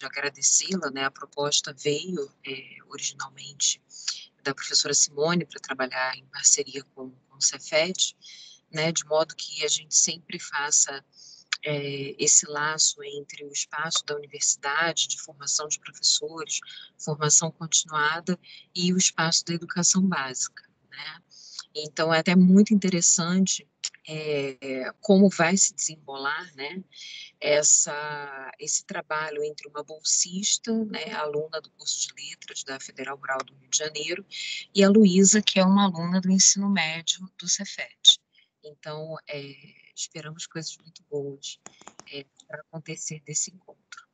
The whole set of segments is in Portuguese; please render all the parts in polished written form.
agradecê-la, né? A proposta veio originalmente da professora Simone para trabalhar em parceria com o Cefet, né? De modo que a gente sempre faça esse laço entre o espaço da universidade, de formação de professores, formação continuada, e o espaço da educação básica, né? Então, é até muito interessante como vai se desembolar, né, esse trabalho entre uma bolsista, né, aluna do curso de letras da Federal Rural do Rio de Janeiro, e a Luísa, que é uma aluna do ensino médio do Cefet. Então, esperamos coisas muito boas para acontecer desse encontro.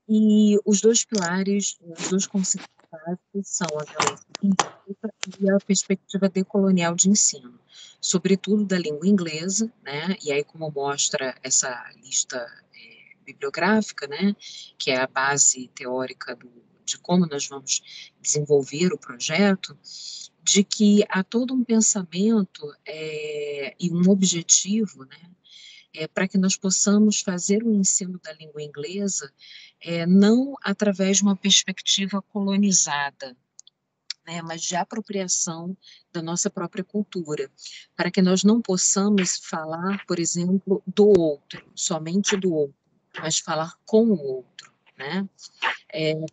E os dois pilares, os dois conceitos básicos são a violência linguística e a perspectiva decolonial de ensino, sobretudo da língua inglesa, né? E aí, como mostra essa lista bibliográfica, né? Que é a base teórica de como nós vamos desenvolver o projeto, de que há todo um pensamento e um objetivo, né? Para que nós possamos fazer o ensino da língua inglesa não através de uma perspectiva colonizada, né, mas de apropriação da nossa própria cultura, para que nós não possamos falar, por exemplo, do outro, somente do outro, mas falar com o outro, né?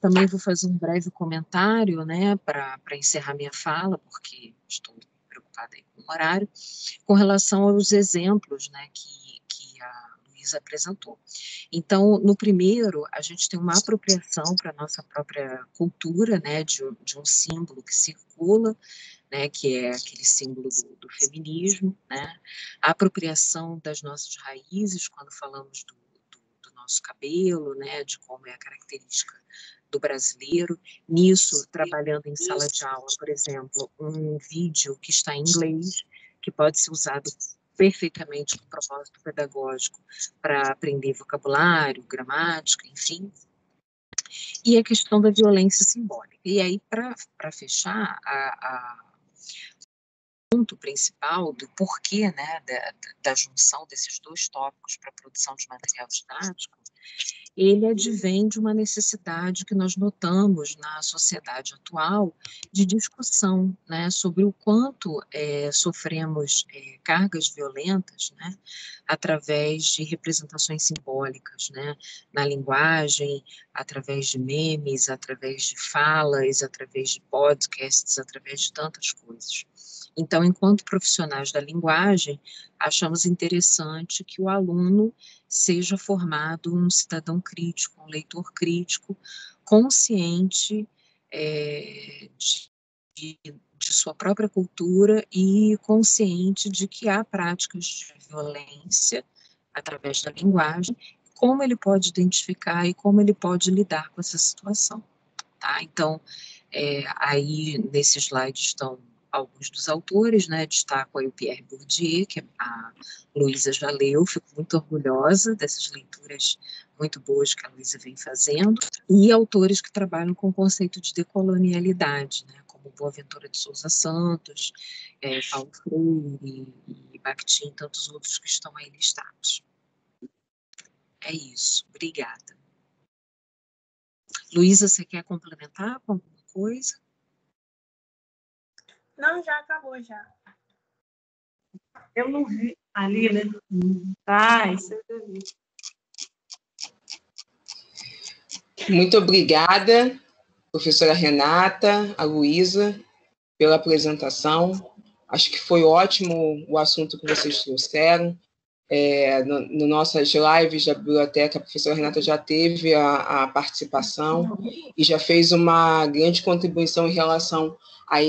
Também vou fazer um breve comentário, né, para encerrar minha fala, porque estou preocupada aí com o horário, com relação aos exemplos, né, que a Luísa apresentou. Então, no primeiro, a gente tem uma apropriação para a nossa própria cultura, né, de um símbolo que circula, né, que é aquele símbolo do feminismo, né, a apropriação das nossas raízes, quando falamos do nosso cabelo, né, de como é a característica do brasileiro, nisso, trabalhando em sala de aula, por exemplo, um vídeo que está em inglês, que pode ser usado perfeitamente com propósito pedagógico para aprender vocabulário, gramática, enfim, e a questão da violência simbólica. E aí, para fechar, o ponto principal do porquê, né, da junção desses dois tópicos para a produção de material didático, ele advém de uma necessidade que nós notamos na sociedade atual de discussão, né, sobre o quanto sofremos cargas violentas, né, através de representações simbólicas, né, na linguagem, através de memes, através de falas, através de podcasts, através de tantas coisas. Então, enquanto profissionais da linguagem, achamos interessante que o aluno seja formado um cidadão crítico, um leitor crítico, consciente de sua própria cultura e consciente de que há práticas de violência através da linguagem, como ele pode identificar e como ele pode lidar com essa situação. Tá? Então, aí nesse slide estão alguns dos autores, né, destaco aí o Pierre Bourdieu, que a Luísa já leu, fico muito orgulhosa dessas leituras muito boas que a Luísa vem fazendo, e autores que trabalham com o conceito de decolonialidade, né, como Boaventura de Souza Santos, Paulo Freire e Bakhtin, e tantos outros que estão aí listados. É isso, obrigada. Luísa, você quer complementar com alguma coisa? Não, já acabou, já. Eu não vi ali, né? Ah, isso eu vi. Muito obrigada, professora Renata, a Luísa, pela apresentação. Acho que foi ótimo o assunto que vocês trouxeram. No nossas lives da biblioteca, a professora Renata já teve a participação e já fez uma grande contribuição em relação a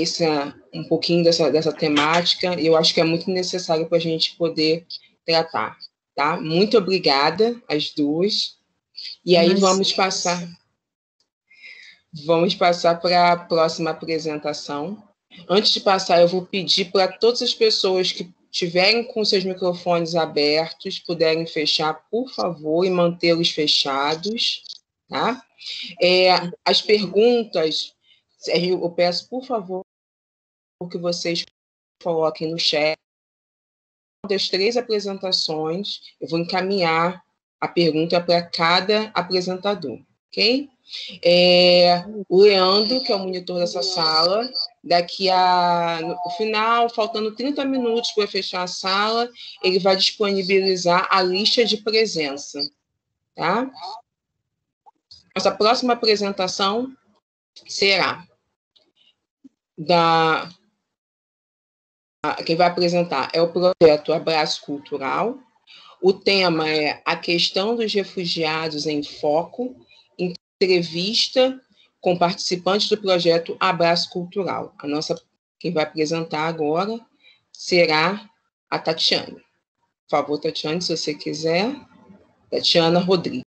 um pouquinho dessa temática, e eu acho que é muito necessário para a gente poder tratar. Tá? Muito obrigada, às duas. E aí vamos passar para a próxima apresentação. Antes de passar, eu vou pedir para todas as pessoas que tiverem com seus microfones abertos, puderem fechar, por favor, e mantê-los fechados, tá? As perguntas, eu peço, por favor, que vocês coloquem no chat. Das 3 apresentações, eu vou encaminhar a pergunta para cada apresentador, ok? O Leandro, que é o monitor dessa sala, no final, faltando 30 minutos para fechar a sala, ele vai disponibilizar a lista de presença, tá? Nossa próxima apresentação será quem vai apresentar é o projeto Abraço Cultural. O tema é a questão dos refugiados em foco, entrevista com participantes do projeto Abraço Cultural. Quem vai apresentar agora será a Tatiana. Por favor, Tatiana, se você quiser. Tatiana Rodrigues.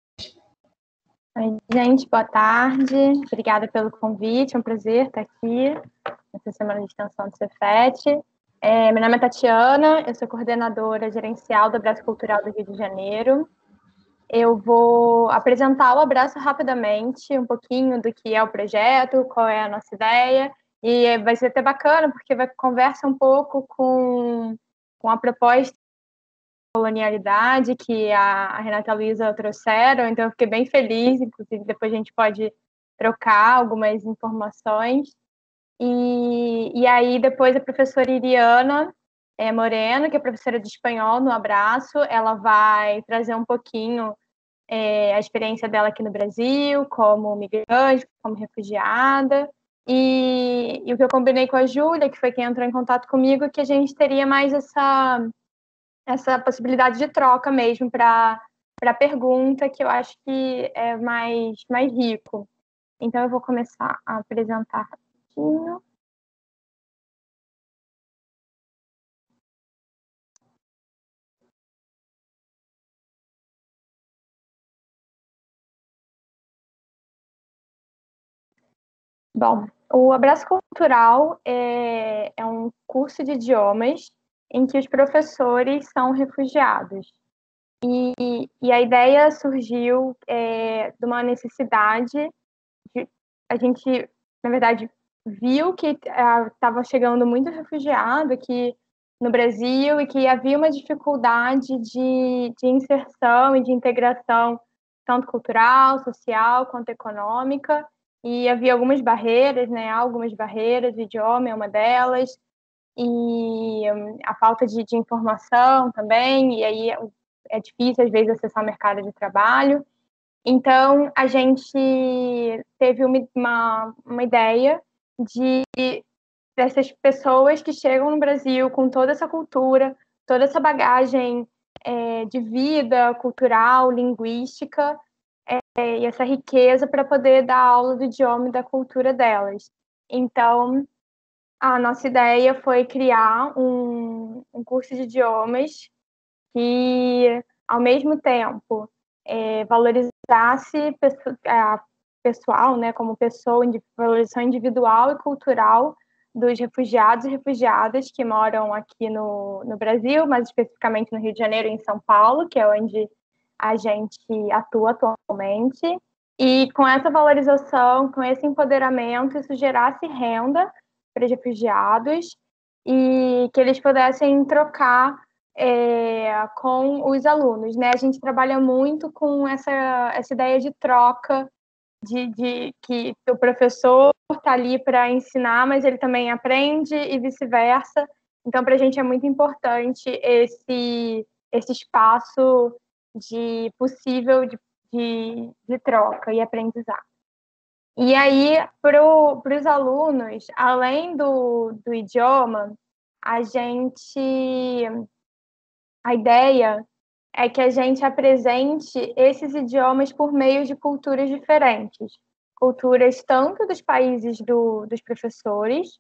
Oi, gente, boa tarde. Obrigada pelo convite, é um prazer estar aqui nessa semana de extensão do Cefet. Meu nome é Tatiana, eu sou coordenadora gerencial do Abraço Cultural do Rio de Janeiro. Eu vou apresentar o Abraço rapidamente, um pouquinho do que é o projeto, qual é a nossa ideia, e vai ser até bacana, porque vai conversar um pouco com a proposta de colonialidade que a Renata e a Luísa trouxeram, então eu fiquei bem feliz, inclusive depois a gente pode trocar algumas informações. E aí depois a professora Iriana Moreno, que é professora de espanhol no Abraço, ela vai trazer um pouquinho a experiência dela aqui no Brasil, como migrante, como refugiada, e o que eu combinei com a Júlia, que foi quem entrou em contato comigo, que a gente teria mais essa possibilidade de troca mesmo para a pergunta, que eu acho que é mais rico. Então eu vou começar a apresentar rapidinho. Bom, o Abraço Cultural é um curso de idiomas em que os professores são refugiados. E a ideia surgiu de uma necessidade a gente, na verdade, viu que estava chegando muito refugiado aqui no Brasil e que havia uma dificuldade de inserção e de integração, tanto cultural, social, quanto econômica, e havia algumas barreiras, né? Algumas barreiras, o idioma é uma delas, e a falta de informação também, e aí é difícil, às vezes, acessar o mercado de trabalho. Então, a gente teve uma ideia dessas pessoas que chegam no Brasil com toda essa cultura, toda essa bagagem de vida cultural, linguística, e essa riqueza para poder dar aula do idioma e da cultura delas. Então, a nossa ideia foi criar um curso de idiomas que, ao mesmo tempo, valorizasse pessoal, né, como pessoa, valorização individual e cultural dos refugiados e refugiadas que moram aqui no Brasil, mais especificamente no Rio de Janeiro e em São Paulo, que é onde a gente atua atualmente. E com essa valorização, com esse empoderamento, isso gerasse renda para os refugiados e que eles pudessem trocar com os alunos, né? A gente trabalha muito com essa ideia de troca, de que o professor está ali para ensinar, mas ele também aprende e vice-versa. Então, para a gente é muito importante esse espaço possível de troca e aprendizado. E aí, para os alunos, além do idioma, a ideia é que a gente apresente esses idiomas por meio de culturas diferentes. Culturas tanto dos países dos professores,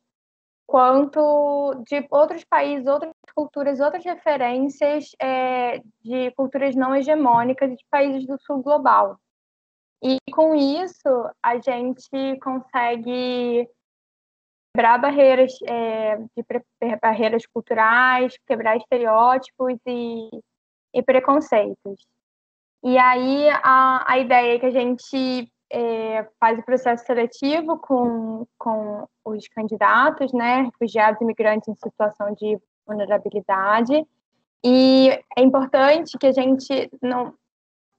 quanto de outros países, outras culturas, outras referências de culturas não hegemônicas de países do sul global. E com isso, a gente consegue quebrar barreiras culturais, quebrar estereótipos e preconceitos. E aí a ideia é que a gente faz o processo seletivo com os candidatos, né, refugiados e imigrantes em situação de vulnerabilidade. E é importante que a gente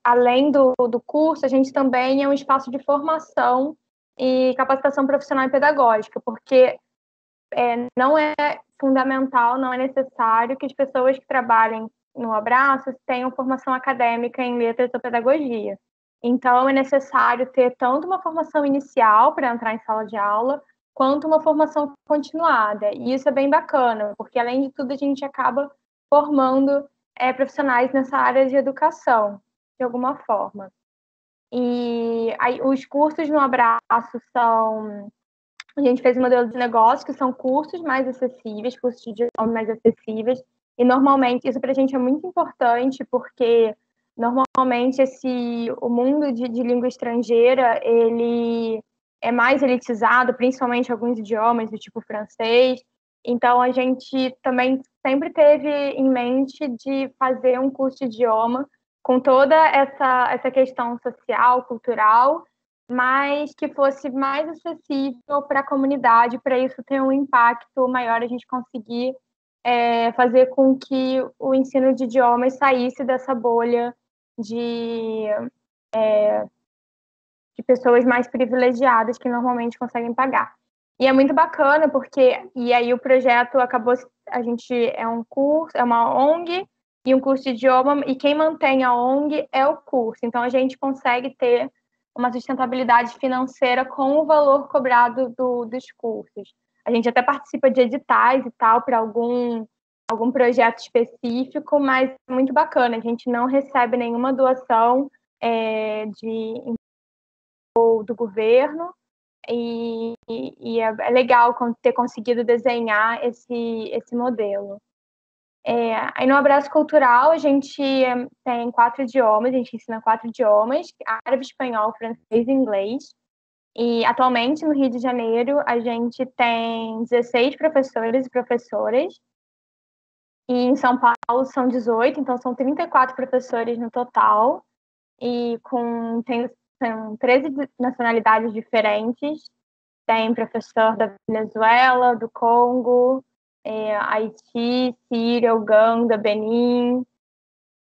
além do curso, a gente também é um espaço de formação e capacitação profissional e pedagógica, porque não é fundamental, não é necessário que as pessoas que trabalhem no Abraços tenham formação acadêmica em letras ou pedagogia. Então, é necessário ter tanto uma formação inicial para entrar em sala de aula, quanto uma formação continuada. E isso é bem bacana, porque, além de tudo, a gente acaba formando profissionais nessa área de educação, de alguma forma. E aí, os cursos no Abraço são... A gente fez um modelo de negócio, que são cursos mais acessíveis, cursos de idioma mais acessíveis, e normalmente, isso para a gente é muito importante, porque normalmente o mundo de língua estrangeira, ele é mais elitizado, principalmente alguns idiomas, do tipo francês, então a gente também sempre teve em mente de fazer um curso de idioma com toda essa questão social, cultural, mas que fosse mais acessível para a comunidade, para isso ter um impacto maior, a gente conseguir fazer com que o ensino de idiomas saísse dessa bolha de pessoas mais privilegiadas que normalmente conseguem pagar. E é muito bacana porque, e aí o projeto acabou, a gente é um curso, é uma ONG e um curso de idioma, e quem mantém a ONG é o curso. Então a gente consegue ter uma sustentabilidade financeira com o valor cobrado dos cursos. A gente até participa de editais e tal para algum projeto específico, mas é muito bacana. A gente não recebe nenhuma doação do governo, e é legal ter conseguido desenhar esse modelo. Aí no Abraço Cultural a gente tem 4 idiomas, a gente ensina 4 idiomas, árabe, espanhol, francês e inglês. E atualmente no Rio de Janeiro a gente tem 16 professores e professoras, e em São Paulo são 18, então são 34 professores no total, e são 13 nacionalidades diferentes. Tem professor da Venezuela, do Congo, Haiti, Síria, Uganda, Benin,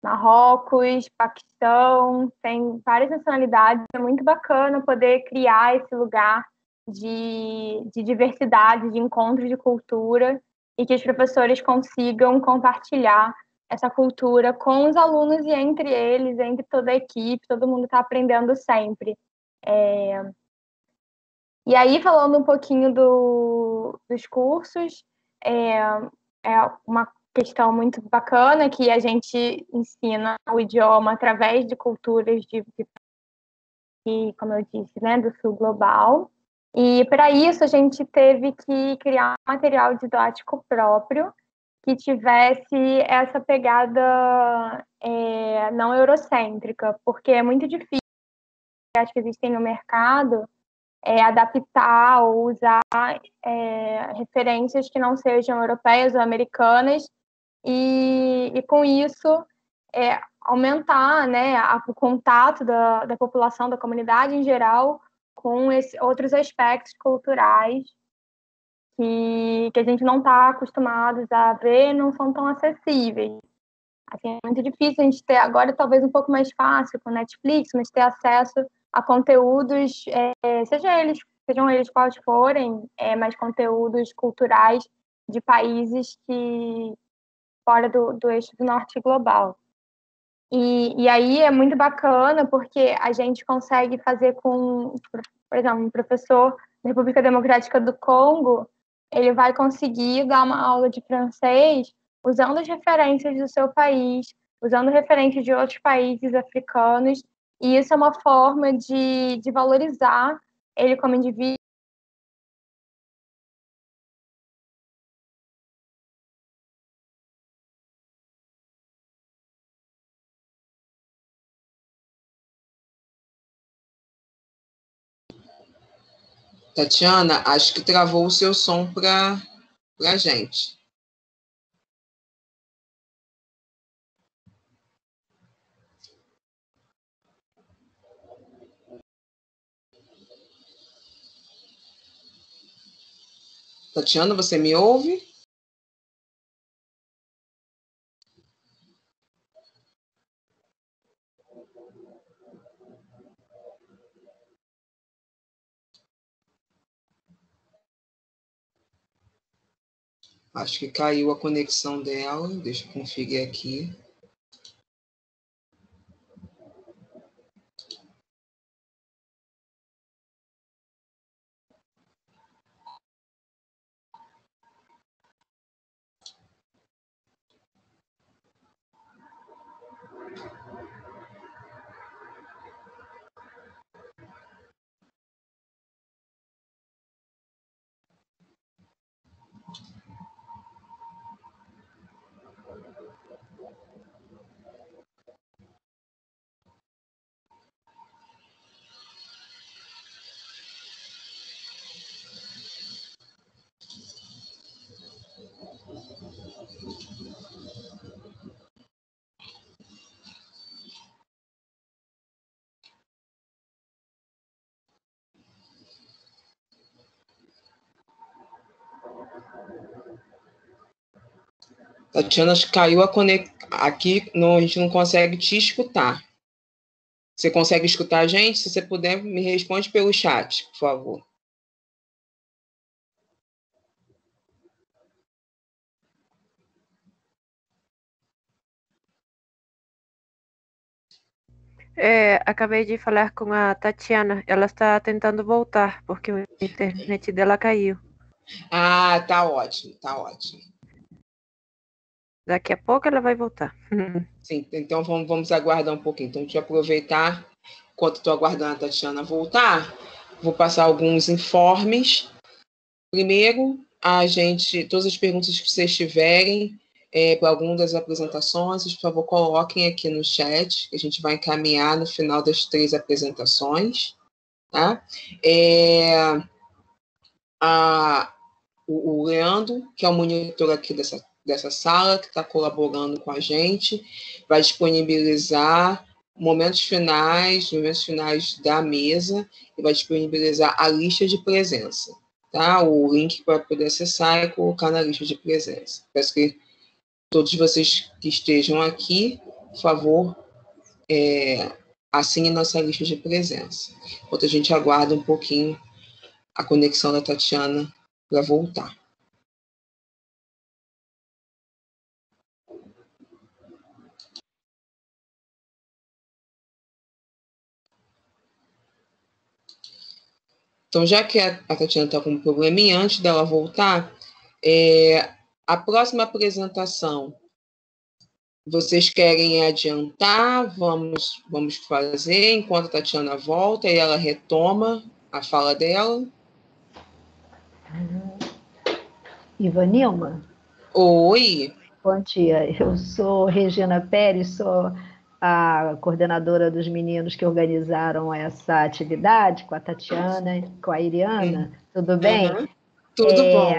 Marrocos, Paquistão, tem várias nacionalidades. É muito bacana poder criar esse lugar de diversidade, de encontro de cultura, e que os professores consigam compartilhar essa cultura com os alunos e entre eles, entre toda a equipe, todo mundo está aprendendo sempre. E aí, falando um pouquinho dos cursos, é uma questão muito bacana que a gente ensina o idioma através de culturas como eu disse, né, do sul global. E para isso a gente teve que criar um material didático próprio que tivesse essa pegada não eurocêntrica, porque é muito difícil, acho que existem no mercado, adaptar ou usar referências que não sejam europeias ou americanas, e com isso aumentar, né, o contato da população, da comunidade em geral, com outros aspectos culturais que a gente não está acostumados a ver, não são tão acessíveis. Assim, é muito difícil a gente ter, agora talvez um pouco mais fácil com Netflix, mas ter acesso a conteúdos, sejam eles quais forem, mas conteúdos culturais de países fora do eixo do norte global. E aí é muito bacana porque a gente consegue fazer com, por exemplo, um professor da República Democrática do Congo, ele vai conseguir dar uma aula de francês usando as referências do seu país, usando referências de outros países africanos, e isso é uma forma de valorizar ele como indivíduo. Tatiana, acho que travou o seu som para a gente. Tatiana, você me ouve? Acho que caiu a conexão dela. Deixa eu conferir aqui. Tatiana, acho que caiu a conexão. Aqui a gente não consegue te escutar. Você consegue escutar a gente? Se você puder, me responde pelo chat, por favor. Acabei de falar com a Tatiana. Ela está tentando voltar, porque a internet dela caiu. Ah, tá ótimo, tá ótimo. Daqui a pouco ela vai voltar. Sim, então vamos aguardar um pouquinho. Então, deixa eu aproveitar, enquanto estou aguardando a Tatiana voltar, vou passar alguns informes. Primeiro, todas as perguntas que vocês tiverem para alguma das apresentações, por favor, coloquem aqui no chat, que a gente vai encaminhar no final das 3 apresentações. Tá? O Leandro, que é o monitor aqui dessa sala, que está colaborando com a gente, vai disponibilizar momentos finais da mesa e vai disponibilizar a lista de presença, tá? O link para poder acessar e colocar na lista de presença. Peço que todos vocês que estejam aqui, por favor, assinem nossa lista de presença. Enquanto a gente aguarda um pouquinho a conexão da Tatiana para voltar. Então, já que a Tatiana está com um probleminha, antes dela voltar, a próxima apresentação, vocês querem adiantar? Vamos fazer enquanto a Tatiana volta e ela retoma a fala dela. Ivanilma? Oi. Bom dia, eu sou Regina Pérez, sou a coordenadora dos meninos que organizaram essa atividade com a Tatiana e com a Iriana. Tudo bem? Tudo bom.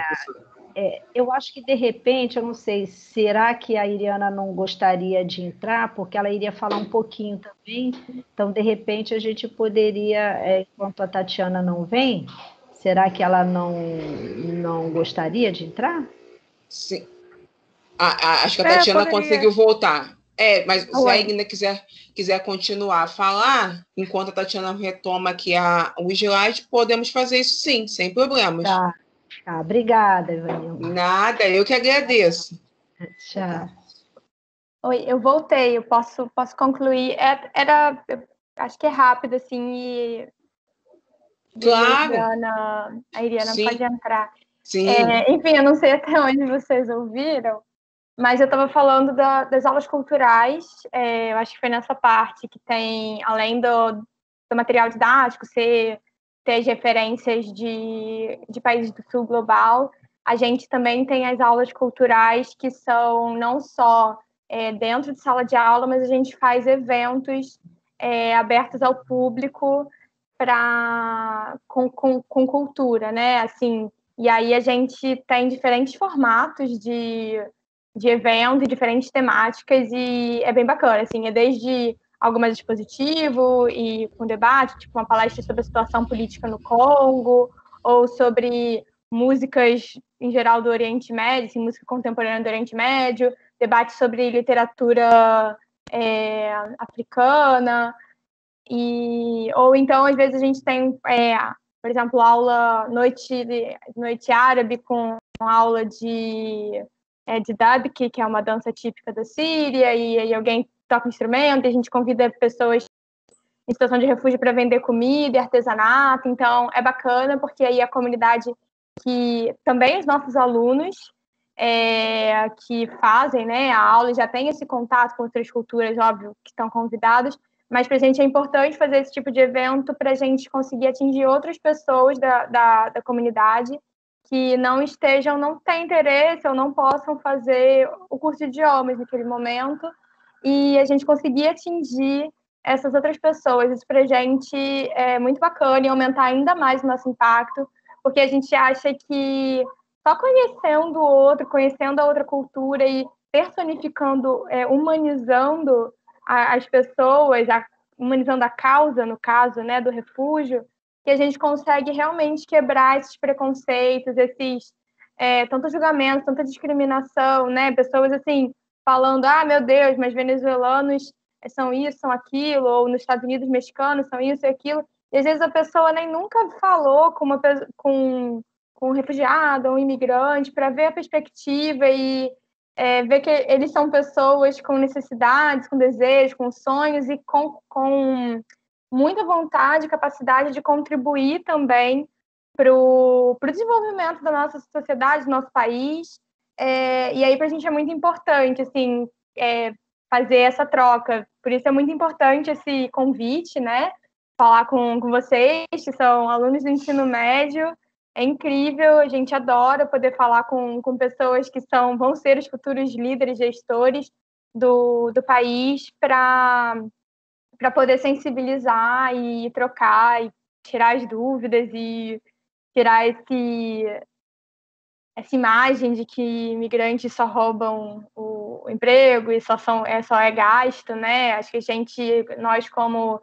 Eu acho que, de repente, eu não sei, será que a Iriana não gostaria de entrar? Porque ela iria falar um pouquinho também. Então, de repente, a gente poderia, enquanto a Tatiana não vem, será que ela não gostaria de entrar? Sim. Acho que a Tatiana conseguiu voltar. Mas se a Irina quiser continuar a falar, enquanto a Tatiana retoma aqui o slide, podemos fazer isso sim, sem problemas. Tá, obrigada, Ivanilma. Nada, eu que agradeço. Tchau. Oi, eu voltei, eu posso concluir. Acho que é rápido, assim, e claro. A Iriana pode entrar. Sim. Enfim, eu não sei até onde vocês ouviram, mas eu estava falando das aulas culturais. Eu acho que foi nessa parte que tem, além do material didático, ter as referências de países do sul global, a gente também tem as aulas culturais que são não só dentro de sala de aula, mas a gente faz eventos abertos ao público com cultura, né? Assim, e aí a gente tem diferentes formatos de evento, diferentes temáticas, e é bem bacana, assim, desde algo mais expositivo e com debate, tipo uma palestra sobre a situação política no Congo, ou sobre músicas em geral do Oriente Médio, assim, música contemporânea do Oriente Médio, debate sobre literatura africana, ou então, às vezes, a gente tem, por exemplo, aula noite árabe com aula de Dabke, que é uma dança típica da Síria, e aí alguém toca um instrumento, e a gente convida pessoas em situação de refúgio para vender comida e artesanato. Então, é bacana, porque aí a comunidade, que também os nossos alunos que fazem, né, a aula, já tem esse contato com outras culturas, óbvio, que estão convidados, mas para a gente é importante fazer esse tipo de evento para a gente conseguir atingir outras pessoas da comunidade que não têm interesse ou não possam fazer o curso de idiomas naquele momento, e a gente conseguir atingir essas outras pessoas. Isso para a gente é muito bacana e aumentar ainda mais o nosso impacto, porque a gente acha que só conhecendo o outro, conhecendo a outra cultura e personificando, humanizando as pessoas, humanizando a causa, no caso, né, do refúgio, que a gente consegue realmente quebrar esses preconceitos, esses tanto julgamentos, tanta discriminação, né, pessoas assim falando, meu Deus, mas venezuelanos são isso, são aquilo, ou nos Estados Unidos mexicanos são isso e aquilo, e às vezes a pessoa nem nunca falou com um refugiado, um imigrante, para ver a perspectiva e ver que eles são pessoas com necessidades, com desejos, com sonhos e com muita vontade e capacidade de contribuir também para o desenvolvimento da nossa sociedade, do nosso país. E aí para a gente é muito importante assim, fazer essa troca. Por isso é muito importante esse convite, né? Falar com vocês, que são alunos do ensino médio. É incrível, a gente adora poder falar com pessoas que vão ser os futuros líderes, gestores do país, para poder sensibilizar e trocar e tirar as dúvidas e tirar essa imagem de que imigrantes só roubam o emprego e só é gasto, né? Acho que nós como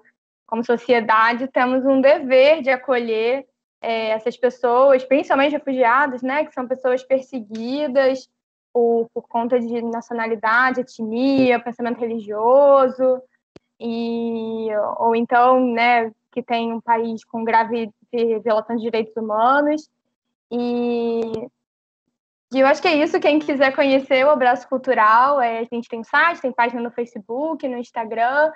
sociedade temos um dever de acolher essas pessoas, principalmente refugiados, né? Que são pessoas perseguidas por conta de nacionalidade, etnia, pensamento religioso, ou então, né? Que tem um país com grave violação de direitos humanos. E eu acho que é isso. Quem quiser conhecer o Abraço Cultural, a gente tem site, tem página no Facebook, no Instagram.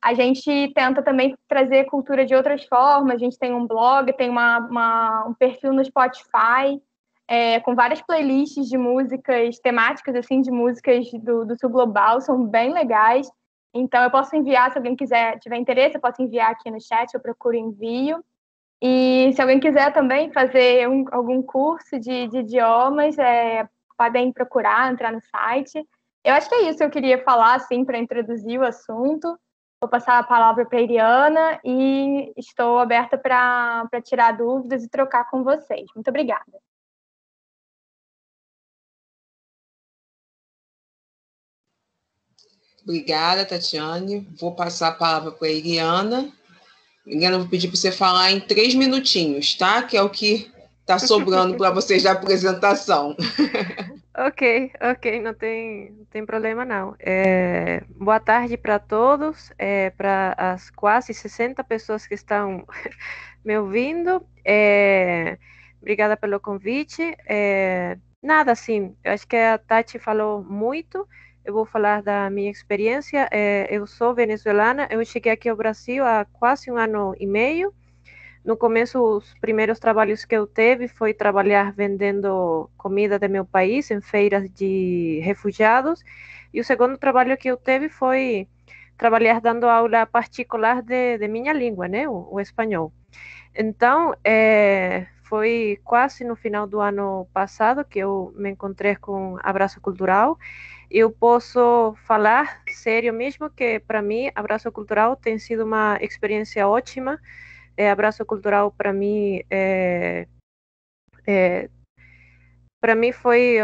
A gente tenta também trazer cultura de outras formas. A gente tem um blog, tem um perfil no Spotify, com várias playlists de músicas temáticas, assim, de músicas do Sul Global, são bem legais. Então, eu posso enviar, se alguém tiver interesse, eu posso enviar aqui no chat, eu procuro envio. E se alguém quiser também fazer algum curso de idiomas, podem procurar, entrar no site. Eu acho que é isso que eu queria falar, assim, para introduzir o assunto. Vou passar a palavra para a Iriana e estou aberta para tirar dúvidas e trocar com vocês. Muito obrigada. Obrigada, Tatiane. Vou passar a palavra para a Iriana. Iriana, vou pedir para você falar em 3 minutinhos, tá? Que é o que está sobrando para vocês da apresentação. Ok, não tem problema não. Boa tarde para todos, para as quase 60 pessoas que estão me ouvindo. Obrigada pelo convite. Nada, assim, eu acho que a Tati falou muito. Eu vou falar da minha experiência. Eu sou venezuelana, eu cheguei aqui ao Brasil há quase 1 ano e meio. No começo, os primeiros trabalhos que eu teve foi trabalhar vendendo comida do meu país em feiras de refugiados. E o segundo trabalho que eu teve foi trabalhar dando aula particular de minha língua, né, o espanhol. Então, foi quase no final do ano passado que eu me encontrei com Abraço Cultural. Eu posso falar sério mesmo que, para mim, Abraço Cultural tem sido uma experiência ótima. Abraço Cultural, para mim, foi,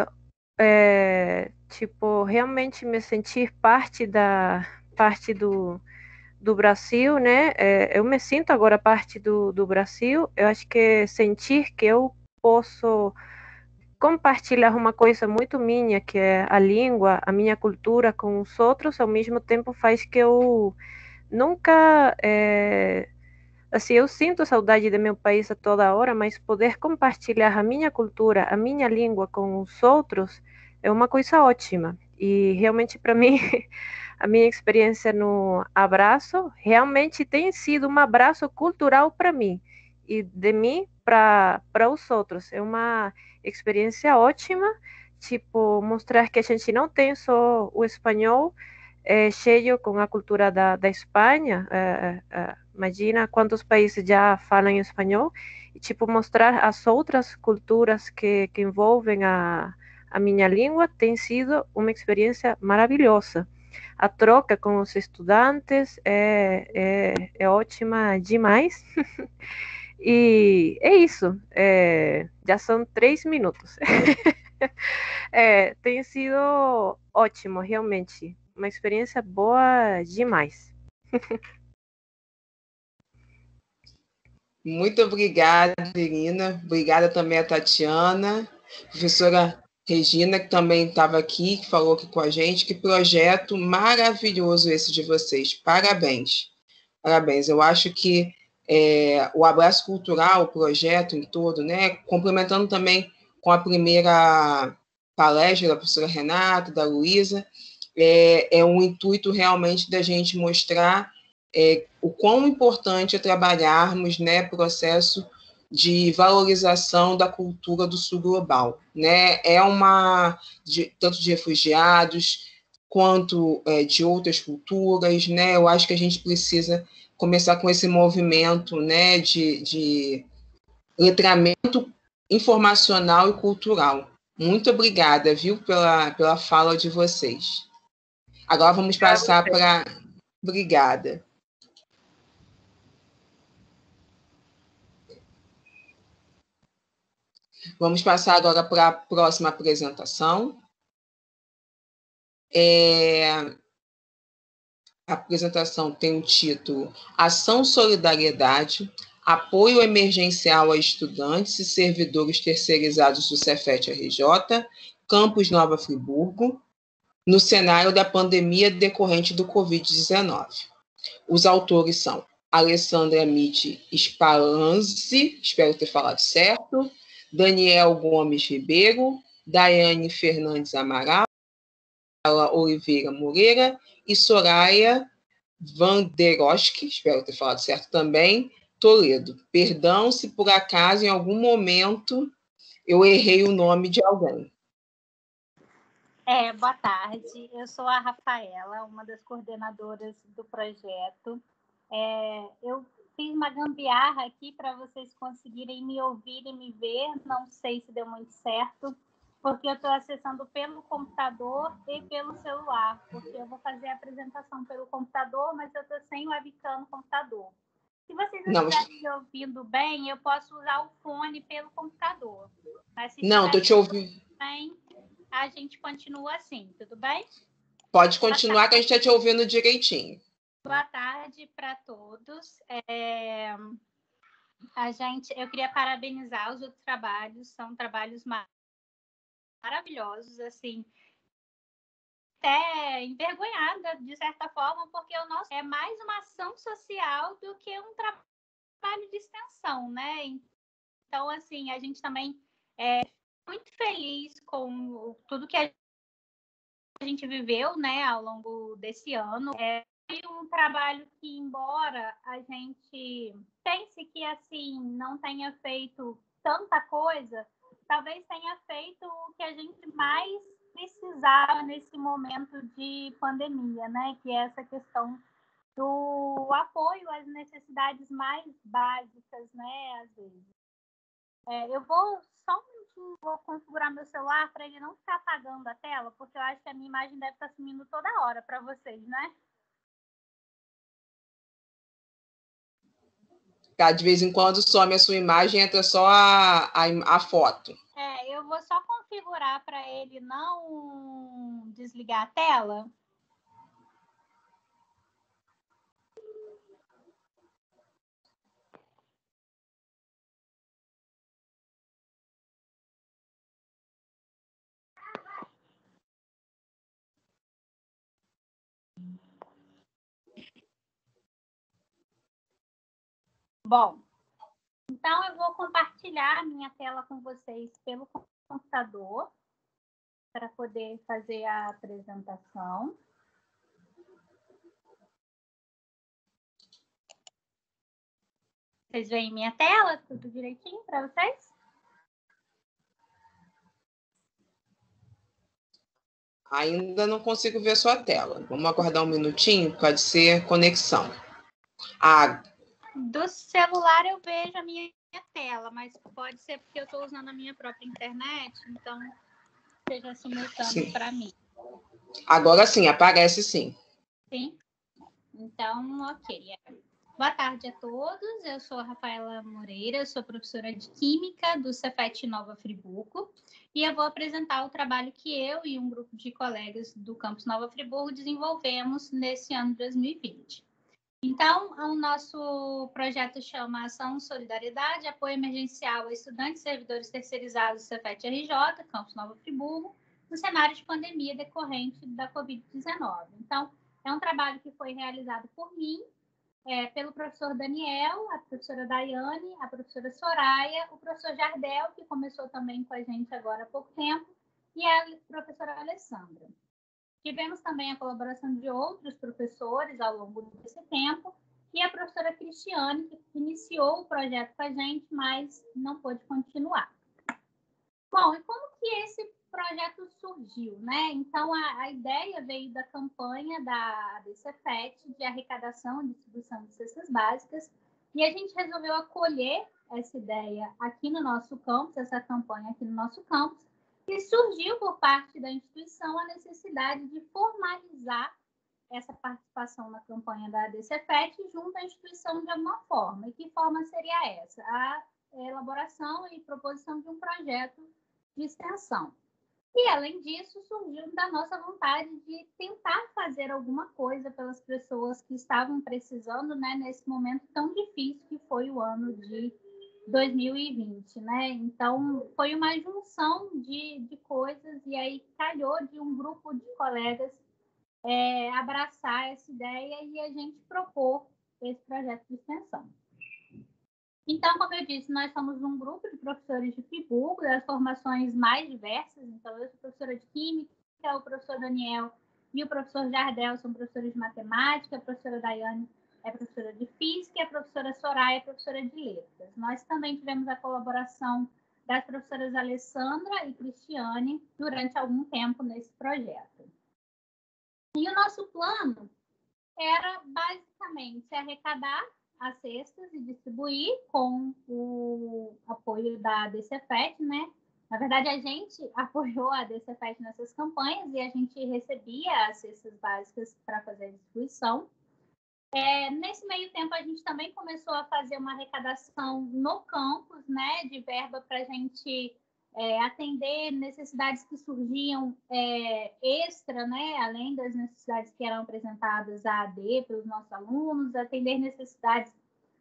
tipo, realmente me sentir parte do Brasil, né? Eu me sinto agora parte do Brasil. Eu acho que sentir que eu posso compartilhar uma coisa muito minha, que é a língua, a minha cultura com os outros, ao mesmo tempo faz que eu nunca assim, eu sinto saudade do meu país a toda hora, mas poder compartilhar a minha cultura, a minha língua com os outros é uma coisa ótima. E realmente para mim, a minha experiência no abraço realmente tem sido um abraço cultural para mim e de mim para os outros. É uma experiência ótima, tipo, mostrar que a gente não tem só o espanhol cheio com a cultura da Espanha. Imagina quantos países já falam espanhol, e tipo, mostrar as outras culturas que envolvem a minha língua tem sido uma experiência maravilhosa. A troca com os estudantes é ótima demais. E é isso. Já são 3 minutos. Tem sido ótimo, realmente. Uma experiência boa demais. Muito obrigada, Irina. Obrigada também a Tatiana, professora Regina, que também estava aqui, que falou aqui com a gente. Que projeto maravilhoso esse de vocês. Parabéns. Parabéns. Eu acho que o Abraço Cultural, o projeto em todo, né, complementando também com a primeira palestra da professora Renata, da Luísa, é um intuito realmente da gente mostrar o quão importante é trabalharmos, né, processo de valorização da cultura do sul global, né? Tanto de refugiados quanto de outras culturas, né? Eu acho que a gente precisa começar com esse movimento, né, de letramento informacional e cultural. Muito obrigada, viu, pela fala de vocês. Agora vamos passar para... Obrigada. Vamos passar agora para a próxima apresentação. A apresentação tem o título Ação Solidariedade, Apoio Emergencial a Estudantes e Servidores Terceirizados do Cefet-RJ, Campus Nova Friburgo, no cenário da pandemia decorrente do Covid-19. Os autores são Alessandra Mitty Spalanzi, espero ter falado certo, Daniel Gomes Ribeiro, Daiane Fernandes Amaral, Oliveira Moreira e Soraya Vanderoski, espero ter falado certo também, Toledo. Perdão se por acaso em algum momento eu errei o nome de alguém. Boa tarde, eu sou a Rafaela, uma das coordenadoras do projeto. Eu fiz uma gambiarra aqui para vocês conseguirem me ouvir e me ver, não sei se deu muito certo, porque eu estou acessando pelo computador e pelo celular, porque eu vou fazer a apresentação pelo computador, mas eu estou sem webcam no computador. Se vocês não estiverem me ouvindo bem, eu posso usar o fone pelo computador. Mas se não, estou te ouvindo bem, a gente continua assim, tudo bem? Pode continuar, que a gente está te ouvindo direitinho. Boa tarde para todos. Eu queria parabenizar os outros trabalhos, são trabalhos maravilhosos, assim, até envergonhada, de certa forma, porque o nosso é mais uma ação social do que um trabalho de extensão, né? Então, assim, a gente também é muito feliz com tudo que a gente viveu, né, ao longo desse ano. Foi um trabalho que, embora a gente pense que, assim, não tenha feito tanta coisa, talvez tenha feito o que a gente mais precisava nesse momento de pandemia, né, que é essa questão do apoio às necessidades mais básicas, né, às vezes. Eu vou só um minutinho, vou configurar meu celular para ele não ficar apagando a tela, porque eu acho que a minha imagem deve estar sumindo toda hora para vocês, né? Tá, de vez em quando some a sua imagem, entra só a foto. Eu vou só configurar para ele não desligar a tela. Bom, então eu vou compartilhar a minha tela com vocês pelo computador para poder fazer a apresentação. Vocês veem minha tela? Tudo direitinho para vocês? Ainda não consigo ver sua tela. Vamos aguardar um minutinho, pode ser conexão. Ah, do celular eu vejo a minha tela, mas pode ser porque eu estou usando a minha própria internet, então seja simultâneo para mim. Agora sim, aparece sim. Sim? Então, ok. Boa tarde a todos, eu sou a Rafaela Moreira, sou professora de Química do Cefet Nova Friburgo e eu vou apresentar o trabalho que eu e um grupo de colegas do campus Nova Friburgo desenvolvemos nesse ano de 2020. Então, o nosso projeto chama Ação Solidariedade, Apoio Emergencial a Estudantes e Servidores Terceirizados do Cefet RJ, campus Nova Friburgo, no cenário de pandemia decorrente da Covid-19. Então, é um trabalho que foi realizado por mim, pelo professor Daniel, a professora Daiane, a professora Soraya, o professor Jardel, que começou também com a gente agora há pouco tempo, e a professora Alessandra. Tivemos também a colaboração de outros professores ao longo desse tempo, e a professora Cristiane, que iniciou o projeto com a gente, mas não pôde continuar. Bom, e como que esse projeto surgiu, né? Então, a ideia veio da campanha da Cefet de arrecadação e distribuição de cestas básicas, e a gente resolveu acolher essa ideia aqui no nosso campus, essa campanha aqui no nosso campus, e surgiu por parte da instituição a necessidade de formalizar essa participação na campanha da Cefet junto à instituição de alguma forma. E que forma seria essa? A elaboração e proposição de um projeto de extensão. E, além disso, surgiu da nossa vontade de tentar fazer alguma coisa pelas pessoas que estavam precisando, né, nesse momento tão difícil que foi o ano de 2020, né? Então, foi uma junção de coisas e aí calhou de um grupo de colegas abraçar essa ideia e a gente propor esse projeto de extensão. Então, como eu disse, nós somos um grupo de professores de Friburgo, das formações mais diversas. Então, eu sou professora de Química, o professor Daniel e o professor Jardel são professores de Matemática, a professora Daiane é professora de Física e a professora Soraya é professora de Letras. Nós também tivemos a colaboração das professoras Alessandra e Cristiane durante algum tempo nesse projeto. E o nosso plano era, basicamente, arrecadar as cestas e distribuir com o apoio da Cefet, né? Na verdade, a gente apoiou a Cefet nessas campanhas e a gente recebia as cestas básicas para fazer a distribuição. Nesse meio tempo, a gente também começou a fazer uma arrecadação no campus, né? De verba para a gente atender necessidades que surgiam extra, né? Além das necessidades que eram apresentadas à AD pelos nossos alunos, atender necessidades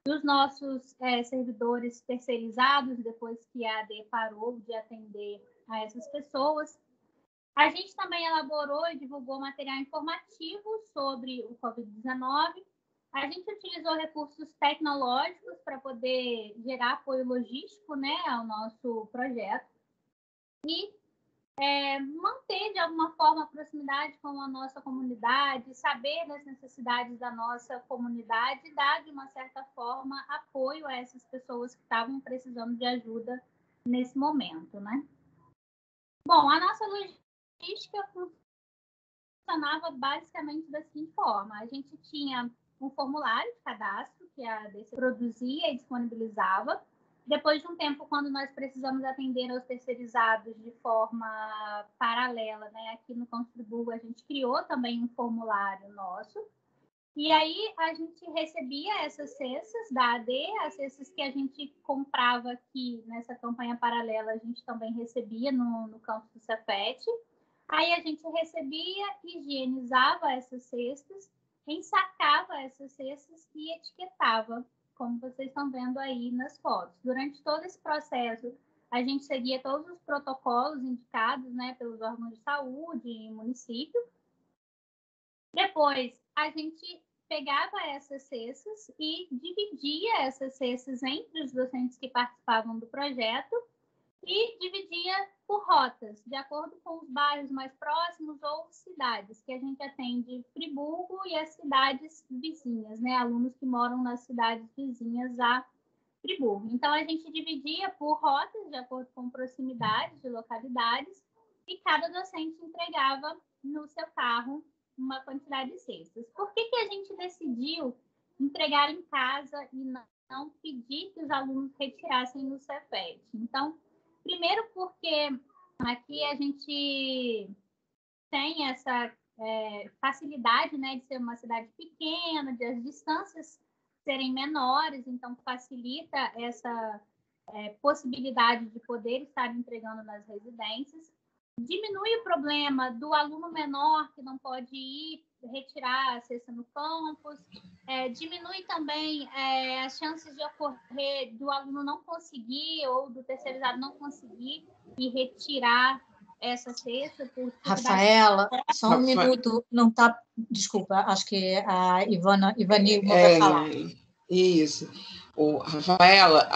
dos nossos servidores terceirizados, depois que a AD parou de atender a essas pessoas. A gente também elaborou e divulgou material informativo sobre o Covid-19. A gente utilizou recursos tecnológicos para poder gerar apoio logístico, né, ao nosso projeto. E manter, de alguma forma, a proximidade com a nossa comunidade, saber das necessidades da nossa comunidade e dar, de uma certa forma, apoio a essas pessoas que estavam precisando de ajuda nesse momento, né? Bom, a nossa logística funcionava basicamente da seguinte forma. A gente tinha um formulário de cadastro que a ADC produzia e disponibilizava. Depois de um tempo, quando nós precisamos atender aos terceirizados de forma paralela, né, aqui no Campus Friburgo, a gente criou também um formulário nosso. E aí a gente recebia essas cestas da AD, as cestas que a gente comprava aqui nessa campanha paralela, a gente também recebia no campus do Cefet. Aí a gente recebia, higienizava essas cestas, ensacava essas cestas e etiquetava, como vocês estão vendo aí nas fotos. Durante todo esse processo, a gente seguia todos os protocolos indicados, né, pelos órgãos de saúde e município. Depois, a gente pegava essas cestas e dividia essas cestas entre os docentes que participavam do projeto e dividia por rotas, de acordo com os bairros mais próximos ou cidades, que a gente atende Friburgo e as cidades vizinhas, né? Alunos que moram nas cidades vizinhas a Friburgo. Então, a gente dividia por rotas, de acordo com proximidades de localidades, e cada docente entregava no seu carro uma quantidade de cestas. Por que a gente decidiu entregar em casa e não pedir que os alunos retirassem no Cefet? Então, primeiro porque aqui a gente tem essa facilidade, né, de ser uma cidade pequena, de as distâncias serem menores, então facilita essa possibilidade de poder estar entregando nas residências. Diminui o problema do aluno menor que não pode ir retirar a cesta no campus, diminui também as chances de ocorrer do aluno não conseguir ou do terceirizado não conseguir e retirar essa cesta. Rafaela, só um minuto, não está... Desculpa, acho que a Ivani vai falar. Isso. Rafaela,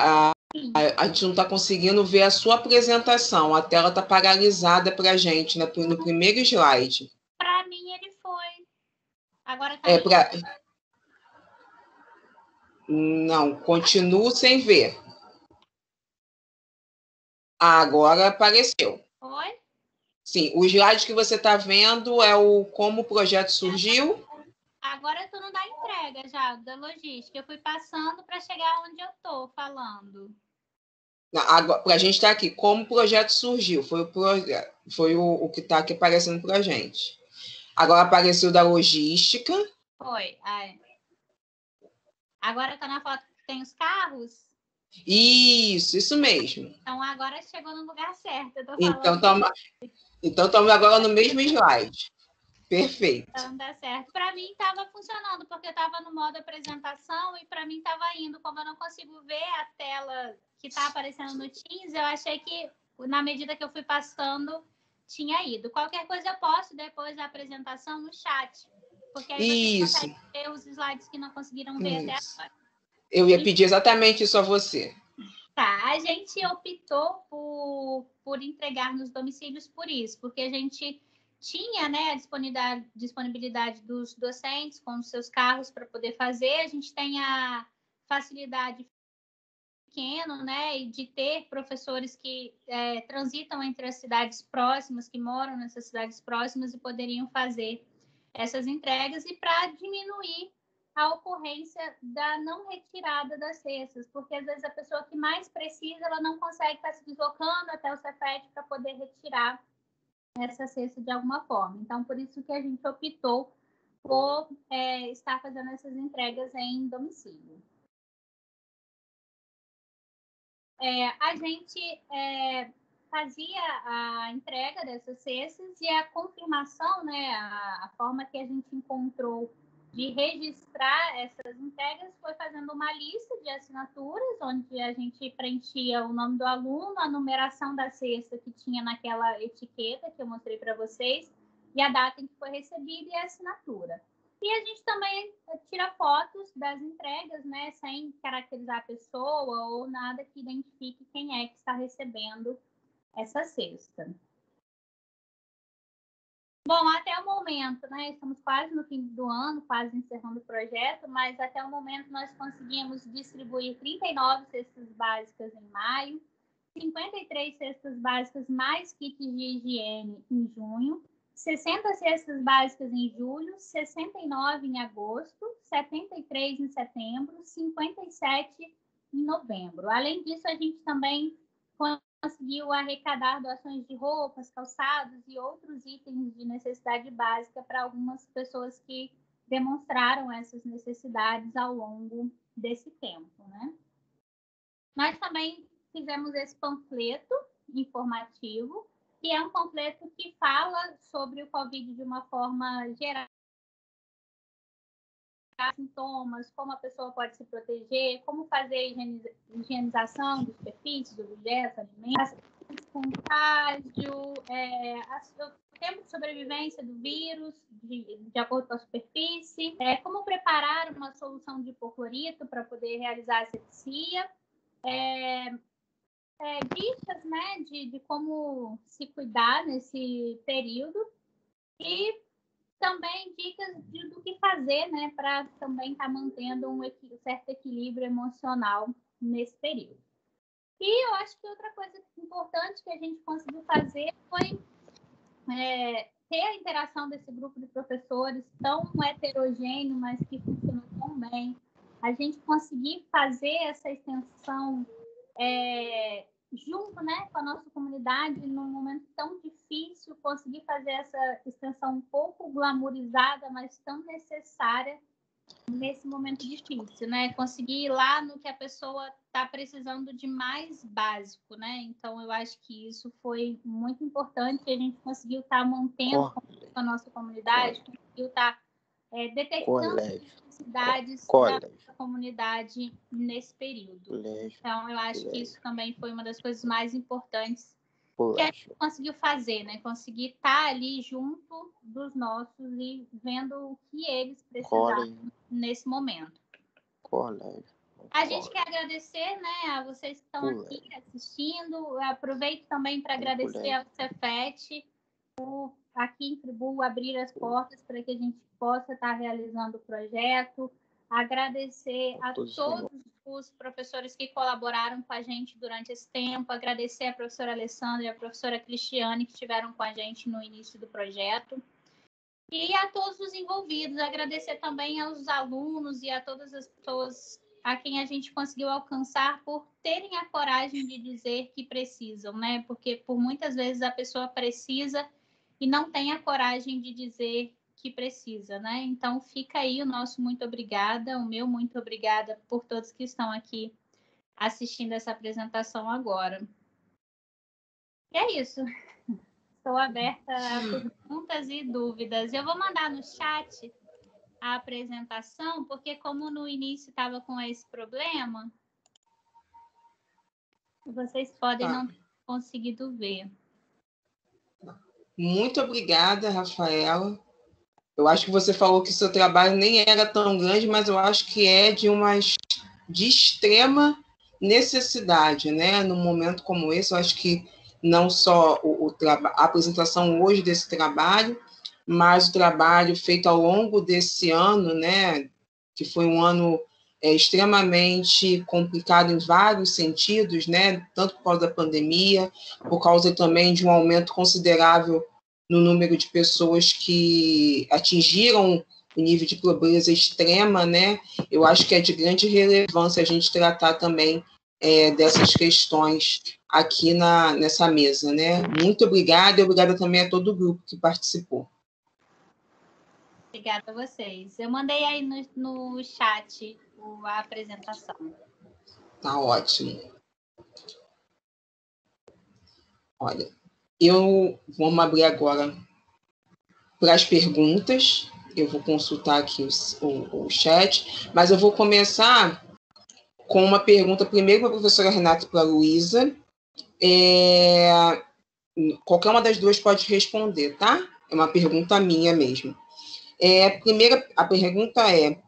a gente não está conseguindo ver a sua apresentação, a tela está paralisada para a gente, né, no primeiro slide. Para mim, ele foi. Agora está Não, continuo sem ver. Agora apareceu. Oi? Sim, o slide que você está vendo é o como o projeto surgiu. Agora eu tô no da entrega já, da logística. Eu fui passando para chegar onde eu estou falando. Para a gente estar aqui, como o projeto surgiu, foi o que está aqui aparecendo para a gente. Agora apareceu da logística. Foi. Agora está na foto que tem os carros? Isso mesmo. Então agora chegou no lugar certo. Eu tô então estamos agora no mesmo slide. Perfeito. Então dá certo. Para mim estava funcionando, porque eu estava no modo apresentação e para mim estava indo. Como eu não consigo ver a tela que está aparecendo no Teams, eu achei que, na medida que eu fui passando, tinha ido. Qualquer coisa eu posto depois da apresentação no chat, porque aí vocês conseguem ver os slides que não conseguiram ver até agora. Eu ia pedir exatamente isso a você. Tá, a gente optou por entregar nos domicílios por isso, porque a gente tinha, né, a disponibilidade dos docentes com os seus carros para poder fazer. A gente tem a facilidade pequeno, né, de ter professores que transitam entre as cidades próximas, que moram nessas cidades próximas e poderiam fazer essas entregas, e para diminuir a ocorrência da não retirada das cestas, porque às vezes a pessoa que mais precisa, ela não consegue estar se deslocando até o Cefet para poder retirar essa cesta de alguma forma. Então, por isso que a gente optou por estar fazendo essas entregas em domicílio. A gente fazia a entrega dessas cestas e a confirmação, né, a forma que a gente encontrou de registrar essas entregas foi fazendo uma lista de assinaturas, onde a gente preenchia o nome do aluno, a numeração da cesta que tinha naquela etiqueta que eu mostrei para vocês, e a data em que foi recebida e a assinatura. E a gente também tira fotos das entregas, né, sem caracterizar a pessoa ou nada que identifique quem é que está recebendo essa cesta. Bom, até o momento, né, estamos quase no fim do ano, quase encerrando o projeto, mas até o momento nós conseguimos distribuir 39 cestas básicas em maio, 53 cestas básicas mais kits de higiene em junho, 60 cestas básicas em julho, 69 em agosto, 73 em setembro, 57 em novembro. Além disso, a gente também conseguiu arrecadar doações de roupas, calçados e outros itens de necessidade básica para algumas pessoas que demonstraram essas necessidades ao longo desse tempo, né? Nós também fizemos esse panfleto informativo, que é um panfleto que fala sobre o Covid de uma forma geral, sintomas, como a pessoa pode se proteger, como fazer higienização dos superfícies, objetos, alimentos, contágio, o tempo de sobrevivência do vírus, de acordo com a superfície, como preparar uma solução de hipoclorito para poder realizar a asepsia, dicas, né, de como se cuidar nesse período e também dicas do que fazer, né, para também estar mantendo um certo equilíbrio emocional nesse período. E eu acho que outra coisa importante que a gente conseguiu fazer foi ter a interação desse grupo de professores tão heterogêneo, mas que funcionou tão bem. A gente conseguir fazer essa extensão junto, né, com a nossa comunidade, num momento tão difícil, conseguir fazer essa extensão um pouco glamourizada, mas tão necessária nesse momento difícil, né? Conseguir ir lá no que a pessoa está precisando de mais básico, né? Então, eu acho que isso foi muito importante, a gente conseguiu estar mantendo com a nossa comunidade, conseguiu estar detectando as necessidades da nossa comunidade nesse período. Então, eu acho que isso também foi uma das coisas mais importantes que a gente conseguiu fazer, né? Conseguir estar ali junto dos nossos e vendo o que eles precisavam nesse momento. A gente quer agradecer, né, a vocês que estão aqui assistindo. Eu aproveito também para agradecer ao Cefet por aqui em Friburgo abrir as portas para que a gente possa estar realizando o projeto. Agradecer a todos os professores que colaboraram com a gente durante esse tempo. Agradecer a professora Alessandra e a professora Cristiane que estiveram com a gente no início do projeto. E a todos os envolvidos. Agradecer também aos alunos e a todas as pessoas a quem a gente conseguiu alcançar por terem a coragem de dizer que precisam, né? Porque por muitas vezes a pessoa precisa e não tem a coragem de dizer que precisa, né? Então fica aí o nosso muito obrigada, o meu muito obrigada por todos que estão aqui assistindo essa apresentação agora. E é isso. Estou aberta a perguntas e dúvidas. Eu vou mandar no chat a apresentação, porque como no início estava com esse problema, vocês podem não ter conseguido ver. Muito obrigada, Rafaela. Eu acho que você falou que o seu trabalho nem era tão grande, mas eu acho que é de extrema necessidade, né? Num momento como esse, eu acho que não só a apresentação hoje desse trabalho, mas o trabalho feito ao longo desse ano, né? Que foi um ano extremamente complicado em vários sentidos, né? Tanto por causa da pandemia, por causa também de um aumento considerável no número de pessoas que atingiram o nível de pobreza extrema, né? Eu acho que é de grande relevância a gente tratar também dessas questões aqui nessa mesa, né? Muito obrigada e obrigada também a todo o grupo que participou. Obrigada a vocês. Eu mandei aí no chat a apresentação. Tá ótimo. Olha, vamos abrir agora para as perguntas. Eu vou consultar aqui o chat, mas eu vou começar com uma pergunta primeiro para a professora Renata e para a Luísa. Qualquer uma das duas pode responder, tá? É uma pergunta minha mesmo. A pergunta é: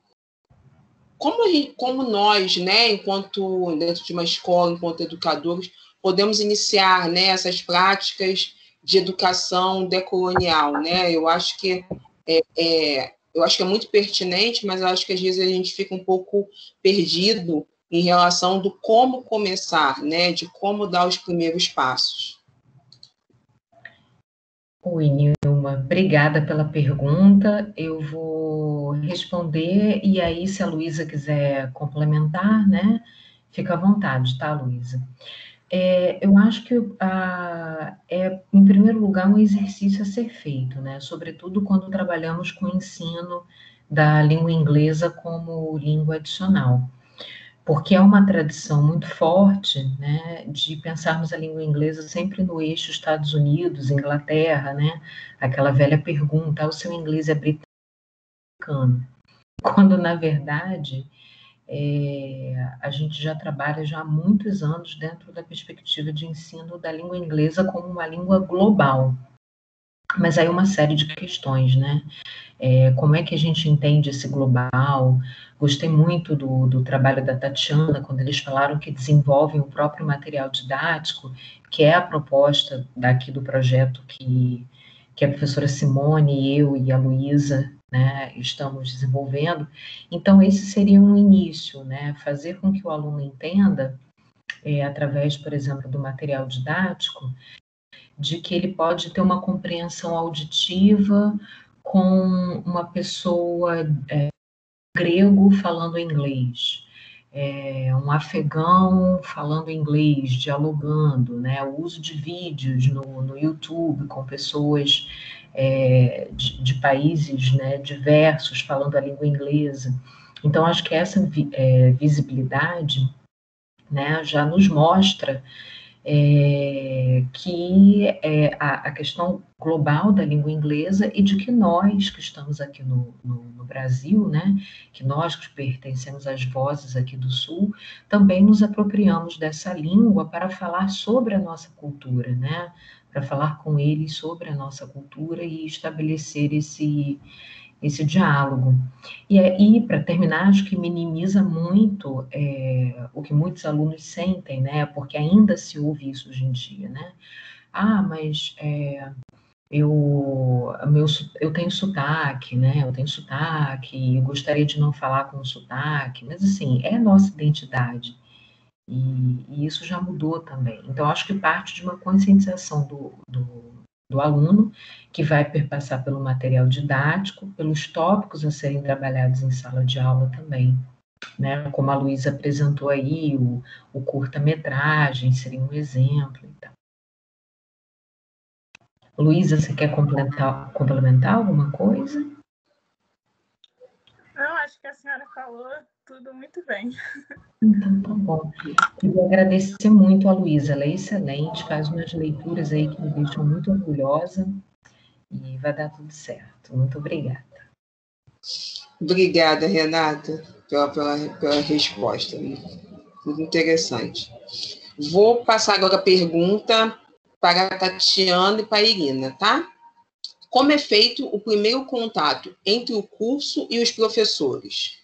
como nós, né, enquanto dentro de uma escola, enquanto educadores, podemos iniciar, né, essas práticas de educação decolonial, né? Eu acho que é muito pertinente, mas eu acho que às vezes a gente fica um pouco perdido em relação do como começar, né, de como dar os primeiros passos. Oi, Nilma, obrigada pela pergunta. Eu vou responder e aí, se a Luísa quiser complementar, né, fica à vontade, tá, Luísa? Eu acho que em primeiro lugar, um exercício a ser feito, né, sobretudo quando trabalhamos com o ensino da língua inglesa como língua adicional. Porque é uma tradição muito forte, né, de pensarmos a língua inglesa sempre no eixo Estados Unidos, Inglaterra, né, aquela velha pergunta: o seu inglês é britânico? Quando, na verdade, a gente já trabalha já há muitos anos dentro da perspectiva de ensino da língua inglesa como uma língua global. Mas aí uma série de questões, né? Como é que a gente entende esse global? Gostei muito do trabalho da Tatiana, quando eles falaram que desenvolvem o próprio material didático, que é a proposta daqui do projeto que a professora Simone, eu e a Luísa, né, estamos desenvolvendo. Então, esse seria um início, né? Fazer com que o aluno entenda, através, por exemplo, do material didático, de que ele pode ter uma compreensão auditiva com uma pessoa grego falando inglês, um afegão falando inglês, dialogando, né? O uso de vídeos no YouTube com pessoas de países, né, diversos falando a língua inglesa. Então, acho que essa visibilidade, né, já nos mostra que a questão global da língua inglesa e de que nós que estamos aqui no Brasil, né, que nós que pertencemos às vozes aqui do Sul, também nos apropriamos dessa língua para falar sobre a nossa cultura, né, para falar com eles sobre a nossa cultura e estabelecer esse diálogo. E aí, para terminar, acho que minimiza muito o que muitos alunos sentem, né? Porque ainda se ouve isso hoje em dia, né? Mas eu tenho sotaque, né? Eu tenho sotaque, eu gostaria de não falar com sotaque, mas assim, é nossa identidade. E isso já mudou também. Então, acho que parte de uma conscientização do aluno, que vai perpassar pelo material didático, pelos tópicos a serem trabalhados em sala de aula também, né? Como a Luísa apresentou aí, o curta-metragem seria um exemplo. Então. Luísa, você quer complementar alguma coisa? Não, acho que a senhora falou tudo muito bem. Então, tá bom. Eu vou agradecer muito a Luísa, ela é excelente, faz umas leituras aí que me deixam muito orgulhosa e vai dar tudo certo. Muito obrigada. Obrigada, Renata, pela resposta. Muito interessante. Vou passar agora a pergunta para a Tatiana e para a Irina, tá? Como é feito o primeiro contato entre o curso e os professores?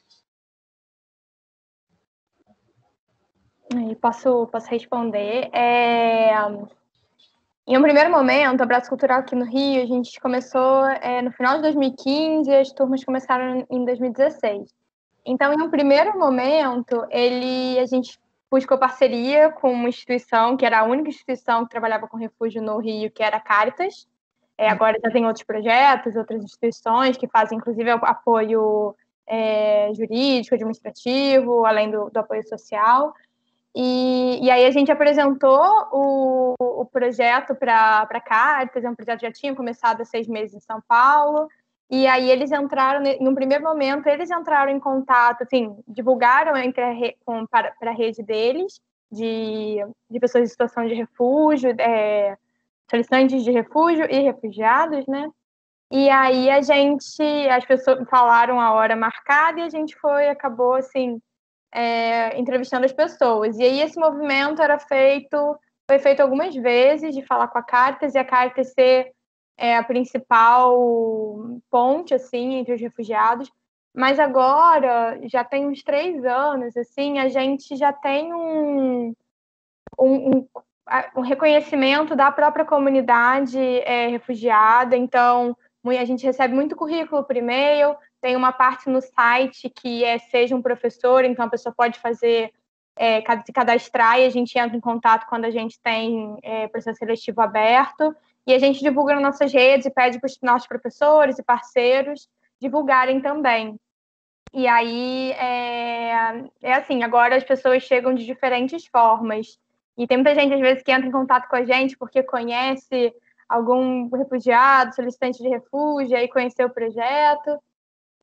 Posso responder. Em um primeiro momento, a Braço Cultural aqui no Rio, a gente começou no final de 2015 e as turmas começaram em 2016. Então, em um primeiro momento, a gente buscou parceria com uma instituição, que era a única instituição que trabalhava com refúgio no Rio, que era a Caritas. Agora já tem outros projetos, outras instituições que fazem, inclusive, apoio jurídico, administrativo, além do apoio social. E aí a gente apresentou o projeto para a Caritas, um projeto que já tinha começado há 6 meses em São Paulo, e aí eles entraram, em um primeiro momento, eles entraram em contato, assim, divulgaram para a rede deles, de pessoas em situação de refúgio, solicitantes de refúgio e refugiados, né? E aí as pessoas falaram a hora marcada e a gente acabou, assim, entrevistando as pessoas. E aí esse movimento foi feito algumas vezes, de falar com a Caritas, e a Caritas ser a principal ponte, assim, entre os refugiados. Mas agora, já tem uns 3 anos, assim, a gente já tem um reconhecimento da própria comunidade refugiada. Então, a gente recebe muito currículo por e-mail, tem uma parte no site que Seja um Professor, então a pessoa pode fazer, se cadastrar, e a gente entra em contato quando a gente tem processo seletivo aberto, e a gente divulga nas nossas redes e pede para os nossos professores e parceiros divulgarem também. E aí, assim, agora as pessoas chegam de diferentes formas, e tem muita gente, às vezes, que entra em contato com a gente porque conhece algum refugiado, solicitante de refúgio, aí conheceu o projeto.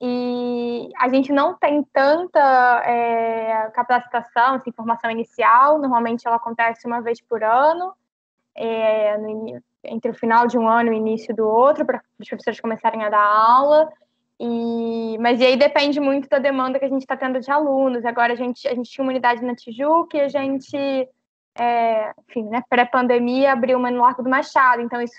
E a gente não tem tanta capacitação, assim, formação inicial. Normalmente ela acontece uma vez por ano, entre o final de um ano e o início do outro, para os professores começarem a dar aula. Mas aí depende muito da demanda que a gente está tendo de alunos. Agora a gente tinha uma unidade na Tijuca e a gente, enfim, né, pré-pandemia, abriu uma no Largo do Machado. Então isso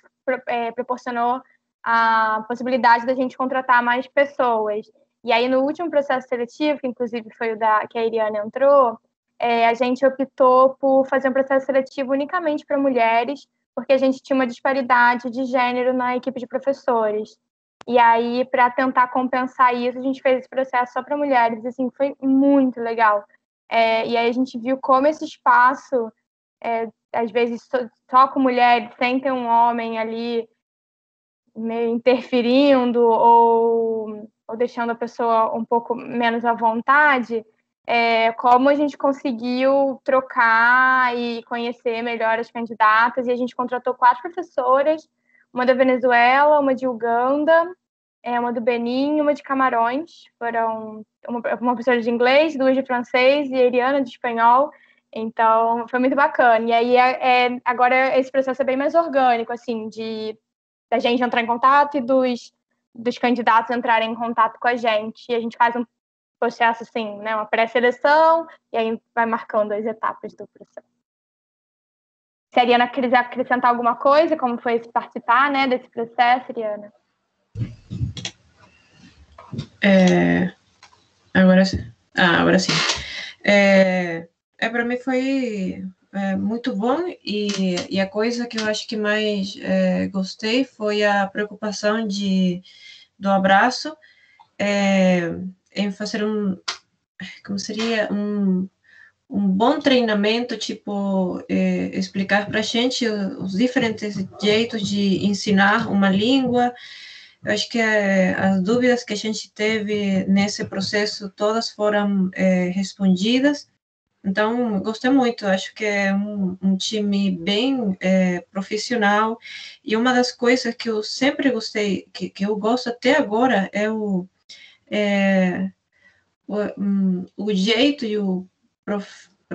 proporcionou a possibilidade da gente contratar mais pessoas. E aí, no último processo seletivo, que inclusive foi o que a Iriana entrou, a gente optou por fazer um processo seletivo unicamente para mulheres, porque a gente tinha uma disparidade de gênero na equipe de professores. E aí, para tentar compensar isso, a gente fez esse processo só para mulheres. E, assim, foi muito legal. E aí a gente viu como esse espaço, às vezes, só com mulheres, sem ter um homem ali meio interferindo ou deixando a pessoa um pouco menos à vontade, como a gente conseguiu trocar e conhecer melhor as candidatas, e a gente contratou 4 professoras, uma da Venezuela, uma de Uganda, uma do Benin, uma de Camarões. Foram uma professora de inglês, 2 de francês e a Iriana de espanhol. Então, foi muito bacana. E aí, agora, esse processo é bem mais orgânico, assim, da gente entrar em contato e dos candidatos entrarem em contato com a gente. E a gente faz um processo, assim, né, uma pré-seleção, e aí vai marcando as etapas do processo. Se a Iriana quiser acrescentar alguma coisa, como foi participar, né, desse processo, Iriana? Agora sim. Para mim foi muito bom, e a coisa que eu acho que mais gostei foi a preocupação do abraço, em fazer como seria, um bom treinamento, tipo, explicar para a gente os diferentes jeitos de ensinar uma língua. Eu acho que as dúvidas que a gente teve nesse processo, todas foram respondidas. Então, gostei muito. Acho que é um time bem profissional. E uma das coisas que eu sempre gostei, que eu gosto até agora, é o jeito e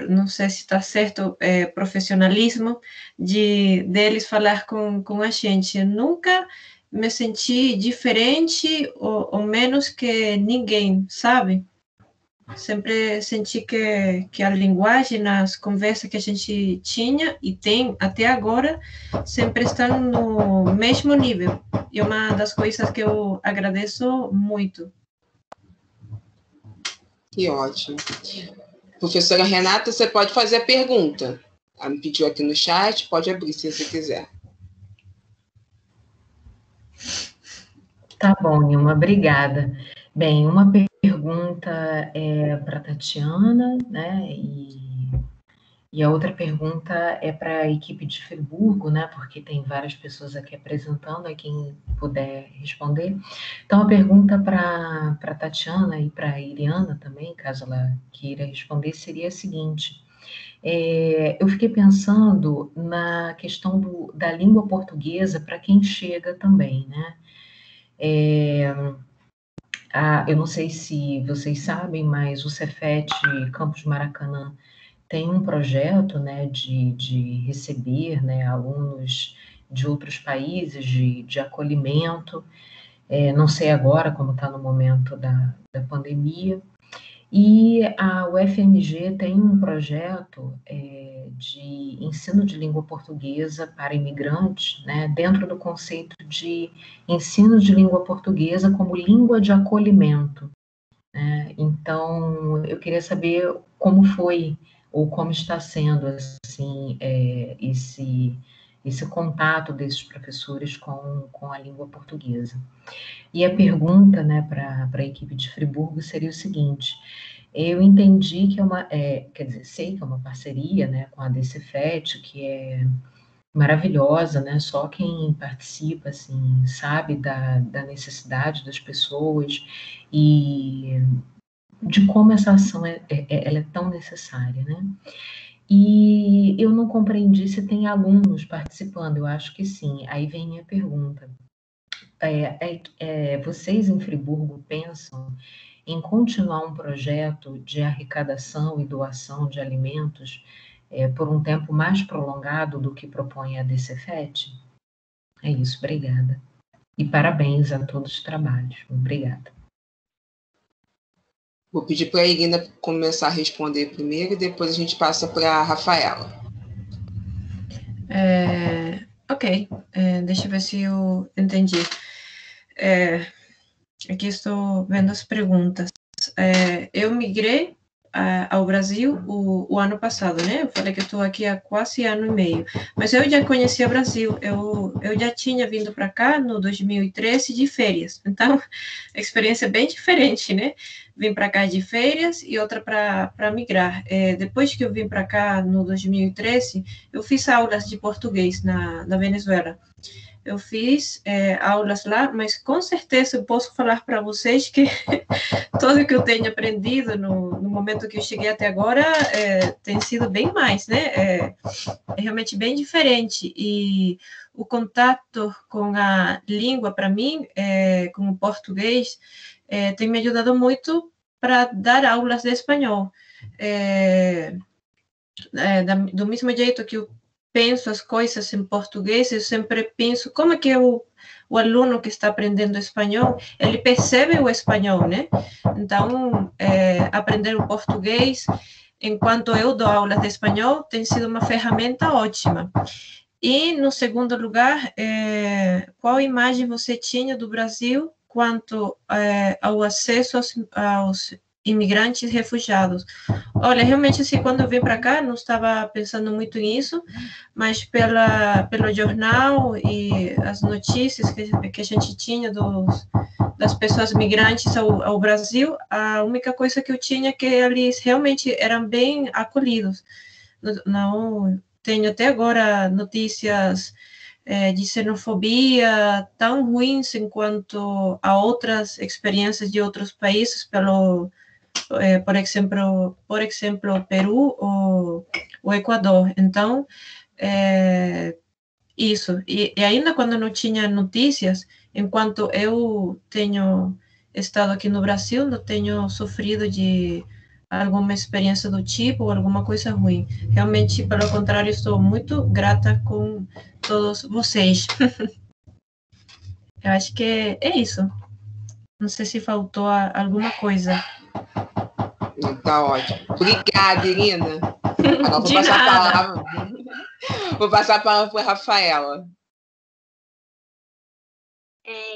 não sei se está certo, profissionalismo deles falar com a gente. Eu nunca me senti diferente ou menos que ninguém, sabe? Sempre senti que a linguagem, nas conversas que a gente tinha e tem até agora, sempre estão no mesmo nível. E uma das coisas que eu agradeço muito. Que ótimo. Professora Renata, você pode fazer a pergunta. Ela me pediu aqui no chat, pode abrir se você quiser. Tá bom, Nilma, obrigada. Bem, uma pergunta é para a Tatiana, né, e a outra pergunta é para a equipe de Friburgo, né, porque tem várias pessoas aqui apresentando, aí quem puder responder. Então, a pergunta para a Tatiana e para a Iriana também, caso ela queira responder, seria a seguinte: eu fiquei pensando na questão da língua portuguesa para quem chega também, né? Eu não sei se vocês sabem, mas o Cefet Campus Maracanã tem um projeto, né, de receber, né, alunos de outros países, de acolhimento. Não sei agora como está no momento da pandemia. E a UFMG tem um projeto de ensino de língua portuguesa para imigrantes, né, dentro do conceito de ensino de língua portuguesa como língua de acolhimento, né? Então, eu queria saber como foi ou como está sendo assim, esse contato desses professores com a língua portuguesa. E a pergunta, né, para a equipe de Friburgo seria o seguinte: eu entendi que quer dizer, sei que é uma parceria, né, com a DCFET, que é maravilhosa, né, só quem participa, assim, sabe da necessidade das pessoas e de como essa ação ela é tão necessária, né? E eu não compreendi se tem alunos participando, eu acho que sim. Aí vem minha pergunta. Vocês em Friburgo pensam em continuar um projeto de arrecadação e doação de alimentos por um tempo mais prolongado do que propõe a DCFET? É isso, obrigada. E parabéns a todos os trabalhos. Obrigada. Vou pedir para a Irina começar a responder primeiro e depois a gente passa para a Rafaela. Ok, deixa eu ver se eu entendi. aqui estou vendo as perguntas. Eu migrei ao Brasil o ano passado, né? Eu falei que estou aqui há quase ano e meio, mas eu já conhecia o Brasil, eu já tinha vindo para cá no 2013 de férias, então a experiência é bem diferente, né? Vim para cá de férias e outra para migrar. Depois que eu vim para cá no 2013, eu fiz aulas de português na Venezuela. Eu fiz aulas lá, mas com certeza eu posso falar para vocês que tudo que eu tenho aprendido no momento que eu cheguei até agora tem sido bem mais, né? É realmente bem diferente. E o contato com a língua, para mim, com o português, tem me ajudado muito para dar aulas de espanhol. Do mesmo jeito que eu penso as coisas em português, eu sempre penso como é que o aluno que está aprendendo espanhol, ele percebe o espanhol, né? Então, aprender o português, enquanto eu dou aulas de espanhol, tem sido uma ferramenta ótima. E, no segundo lugar, qual imagem você tinha do Brasil quanto ao acesso aos imigrantes e refugiados? Olha, realmente, assim, quando eu vim para cá, não estava pensando muito nisso, mas pelo jornal e as notícias que a gente tinha das pessoas migrantes ao Brasil, a única coisa que eu tinha é que eles realmente eram bem acolhidos. Não tenho até agora notícias de xenofobia tão ruins enquanto a outras experiências de outros países, por exemplo, Peru ou o Equador. Então, isso. E ainda quando não tinha notícias, enquanto eu tenho estado aqui no Brasil, não tenho sofrido de alguma experiência do tipo ou alguma coisa ruim. Realmente, pelo contrário, estou muito grata com todos vocês. Eu acho que é isso. Não sei se faltou alguma coisa. Tá ótimo. Obrigada, Irina. Agora vou passar a palavra para a Rafaela.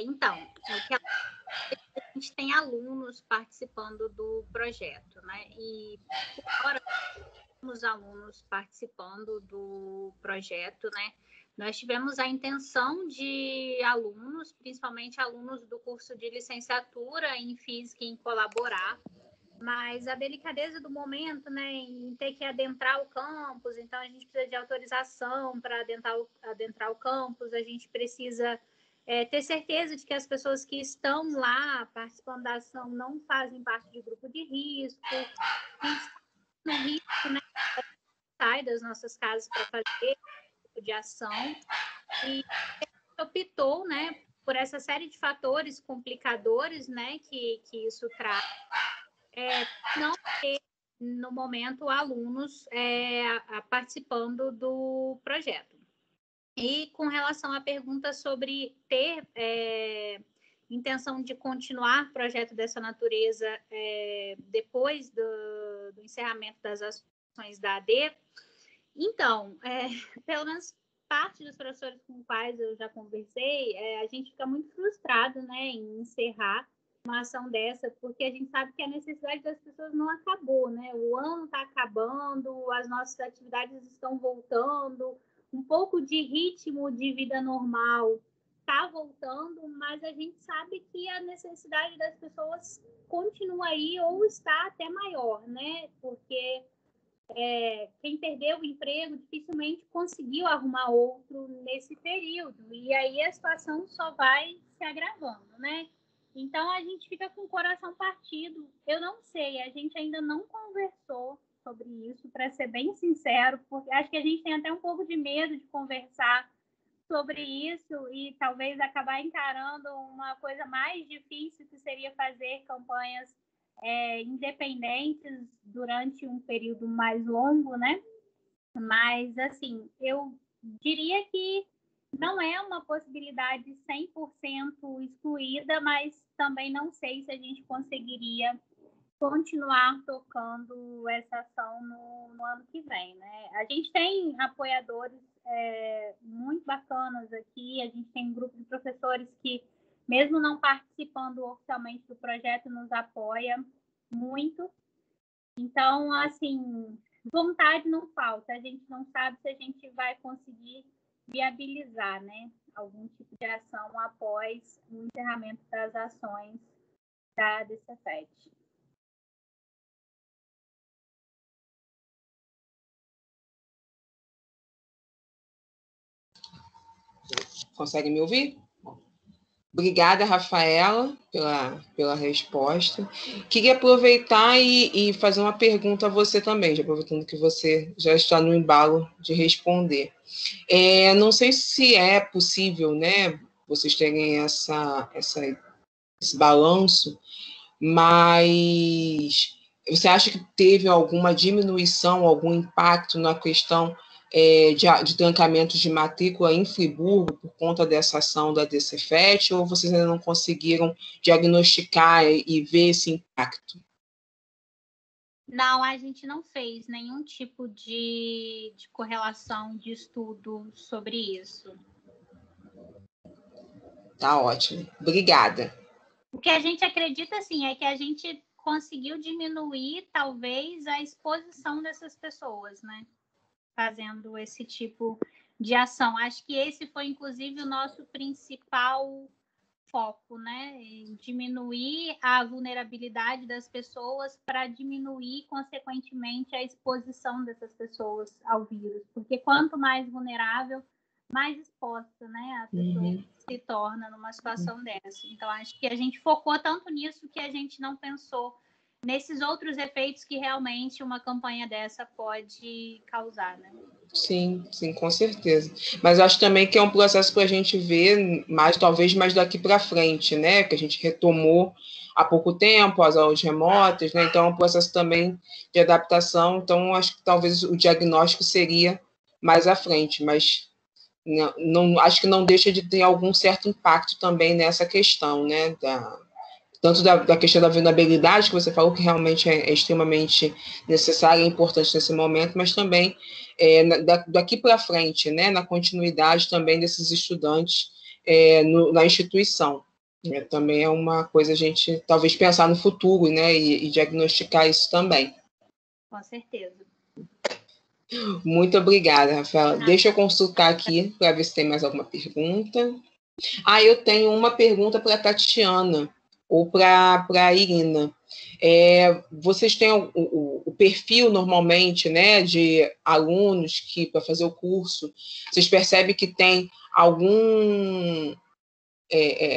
Então, a gente tem alunos participando do projeto, né? E agora temos alunos participando do projeto, né? Nós tivemos a intenção de alunos, principalmente alunos do curso de licenciatura em Física, em colaborar, mas a delicadeza do momento, né, em ter que adentrar o campus, então a gente precisa de autorização para adentrar o campus, a gente precisa ter certeza de que as pessoas que estão lá participando da ação não fazem parte de grupo de risco, no risco, né, sai das nossas casas para fazer tipo de ação, e optou, né, por essa série de fatores complicadores, né, que isso traz, não ter, no momento, alunos participando do projeto. E com relação à pergunta sobre ter intenção de continuar projeto dessa natureza depois do encerramento das ações da AD, então, pelo menos parte dos professores com os quais eu já conversei, a gente fica muito frustrado, né, em encerrar uma ação dessa, porque a gente sabe que a necessidade das pessoas não acabou, né? O ano está acabando, as nossas atividades estão voltando, um pouco de ritmo de vida normal está voltando, mas a gente sabe que a necessidade das pessoas continua aí ou está até maior, né? Porque quem perdeu o emprego dificilmente conseguiu arrumar outro nesse período, e aí a situação só vai se agravando, né? Então, a gente fica com o coração partido. Eu não sei, a gente ainda não conversou sobre isso, para ser bem sincero, porque acho que a gente tem até um pouco de medo de conversar sobre isso e talvez acabar encarando uma coisa mais difícil, que seria fazer campanhas independentes durante um período mais longo, né? Mas, assim, eu diria que não é uma possibilidade 100% excluída, mas também não sei se a gente conseguiria continuar tocando essa ação no ano que vem, né? A gente tem apoiadores muito bacanas aqui, a gente tem um grupo de professores que mesmo não participando oficialmente do projeto, nos apoia muito. Então, assim, vontade não falta. A gente não sabe se a gente vai conseguir viabilizar, né, algum tipo de ação após o encerramento das ações da DCFET. Consegue me ouvir? Obrigada, Rafaela, pela resposta. Queria aproveitar e fazer uma pergunta a você também, já aproveitando que você já está no embalo de responder. Não sei se é possível, né, vocês terem esse balanço, mas você acha que teve alguma diminuição, algum impacto na questão de trancamentos de matrícula em Friburgo por conta dessa ação da DCFET, ou vocês ainda não conseguiram diagnosticar e ver esse impacto? Não, a gente não fez nenhum tipo de correlação de estudo sobre isso. Tá ótimo. Obrigada. O que a gente acredita, assim, é que a gente conseguiu diminuir, talvez, a exposição dessas pessoas, né? Fazendo esse tipo de ação. Acho que esse foi, inclusive, o nosso principal foco, né? Diminuir a vulnerabilidade das pessoas para diminuir, consequentemente, a exposição dessas pessoas ao vírus. Porque quanto mais vulnerável, mais exposta, né, a pessoa se torna numa situação dessa. Então, acho que a gente focou tanto nisso que a gente não pensou nesses outros efeitos que realmente uma campanha dessa pode causar, né? Sim, com certeza. Mas acho também que é um processo para a gente ver talvez mais daqui para frente, né? Que a gente retomou há pouco tempo as aulas remotas, né? Então é um processo também de adaptação. Então acho que talvez o diagnóstico seria mais à frente, mas não acho que não deixa de ter algum certo impacto também nessa questão, né? Tanto da questão da vulnerabilidade, que você falou que realmente é extremamente necessária e importante nesse momento, mas também daqui para frente, né, na continuidade também desses estudantes na instituição. Também é uma coisa a gente talvez pensar no futuro, né, e diagnosticar isso também. Com certeza. Muito obrigada, Rafaela. Deixa eu consultar aqui para ver se tem mais alguma pergunta. Eu tenho uma pergunta para a Tatiana ou para a Irina. Vocês têm o perfil, normalmente, né, de alunos que, para fazer o curso, vocês percebem que tem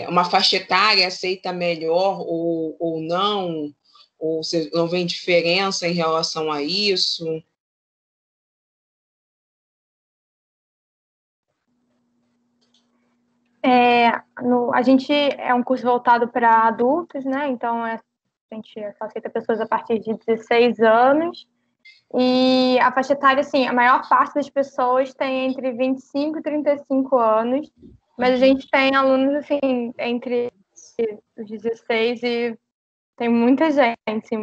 uma faixa etária aceita melhor ou não? Ou vocês não veem diferença em relação a isso? A gente é um curso voltado para adultos, né? Então, a gente só aceita pessoas a partir de 16 anos. E a faixa etária, assim, a maior parte das pessoas tem entre 25 e 35 anos, mas a gente tem alunos, assim, entre os 16 e tem muita gente,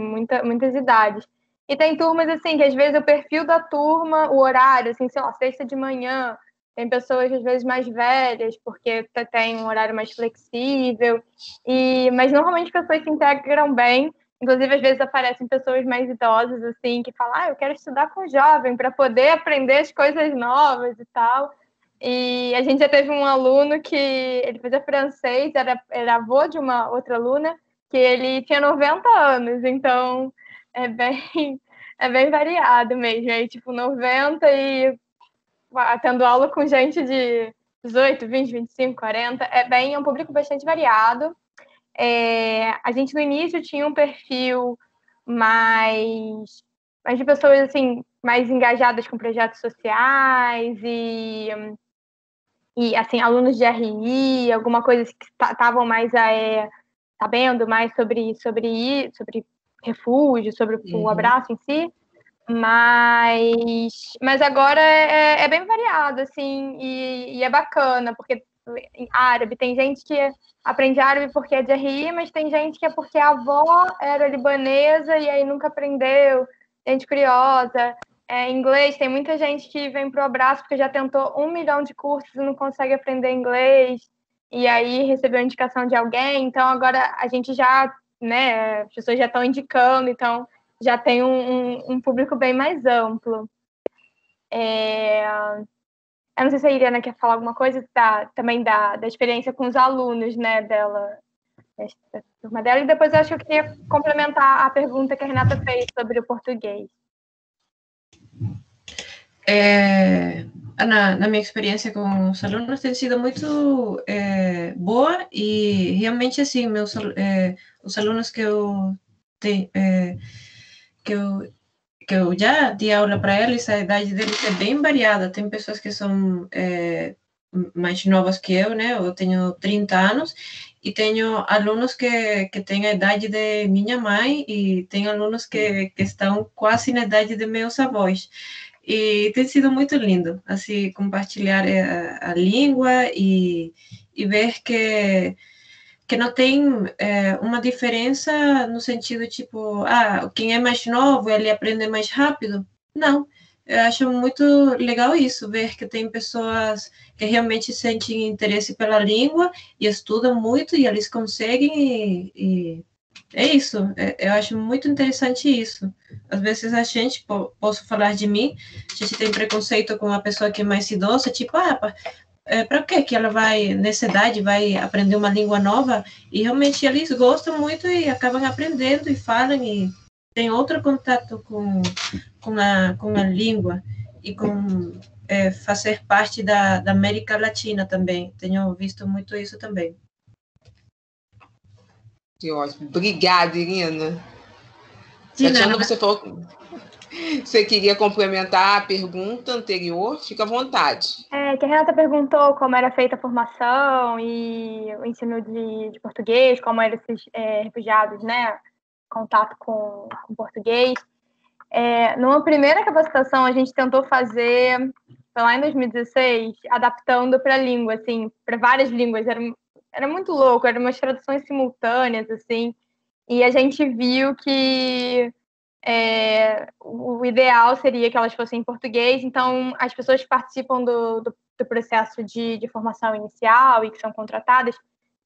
muitas idades. E tem turmas, assim, que às vezes o perfil da turma, o horário, assim, sei lá, sexta de manhã, tem pessoas, às vezes, mais velhas, porque tem um horário mais flexível, mas normalmente as pessoas se integram bem. Inclusive, às vezes aparecem pessoas mais idosas, assim, que falam, eu quero estudar com jovem para poder aprender as coisas novas e tal. E a gente já teve um aluno que ele fazia francês, era avô de uma outra aluna, que ele tinha 90 anos, então é bem variado mesmo. Aí, tipo, 90 e tendo aula com gente de 18, 20, 25, 40, é um público bastante variado. A gente, no início, tinha um perfil mais de pessoas, assim, mais engajadas com projetos sociais e assim, alunos de RI, alguma coisa que estavam mais sabendo mais sobre refúgio, sobre o abraço em si, mas agora é bem variado, assim, e é bacana, porque em árabe tem gente que aprende árabe porque é de RI, mas tem gente que é porque a avó era libanesa e aí nunca aprendeu, gente curiosa. Inglês, tem muita gente que vem para o abraço porque já tentou 1 milhão de cursos e não consegue aprender inglês. e aí recebeu a indicação de alguém, então agora a gente já, né, as pessoas já estão indicando, então já tem um público bem mais amplo. Eu não sei se a Irina quer falar alguma coisa também da experiência com os alunos, né, dela, da turma dela, e depois eu acho que eu queria complementar a pergunta que a Renata fez sobre o português. Na minha experiência com os alunos tem sido muito boa e realmente assim os alunos que eu já dei aula para eles, a idade deles é bem variada. Tem pessoas que são mais novas que eu, né? Eu tenho 30 anos e tenho alunos que têm a idade de minha mãe e tem alunos que estão quase na idade de meus avós. E tem sido muito lindo, assim, compartilhar a língua e ver que não tem uma diferença no sentido, tipo, quem é mais novo, ele aprende mais rápido. Não, eu acho muito legal isso, ver que tem pessoas que realmente sentem interesse pela língua e estudam muito e eles conseguem e é isso, eu acho muito interessante isso. Às vezes a gente, posso falar de mim, a gente tem preconceito com uma pessoa que é mais idosa, tipo, para que ela vai, nessa idade, vai aprender uma língua nova? E realmente eles gostam muito e acabam aprendendo e falam e tem outro contato com a língua e com fazer parte da América Latina também. Tenho visto muito isso também. Que ótimo. Obrigada, Irina. Tatiana, você falou que você queria complementar a pergunta anterior? Fica à vontade. Que a Renata perguntou como era feita a formação e o ensino de português, como eram esses refugiados, né, contato com português. Numa primeira capacitação, a gente tentou fazer, foi lá em 2016, adaptando para a língua, assim, para várias línguas. Era muito louco, eram umas traduções simultâneas, assim, e a gente viu que o ideal seria que elas fossem em português, então as pessoas que participam do processo de formação inicial e que são contratadas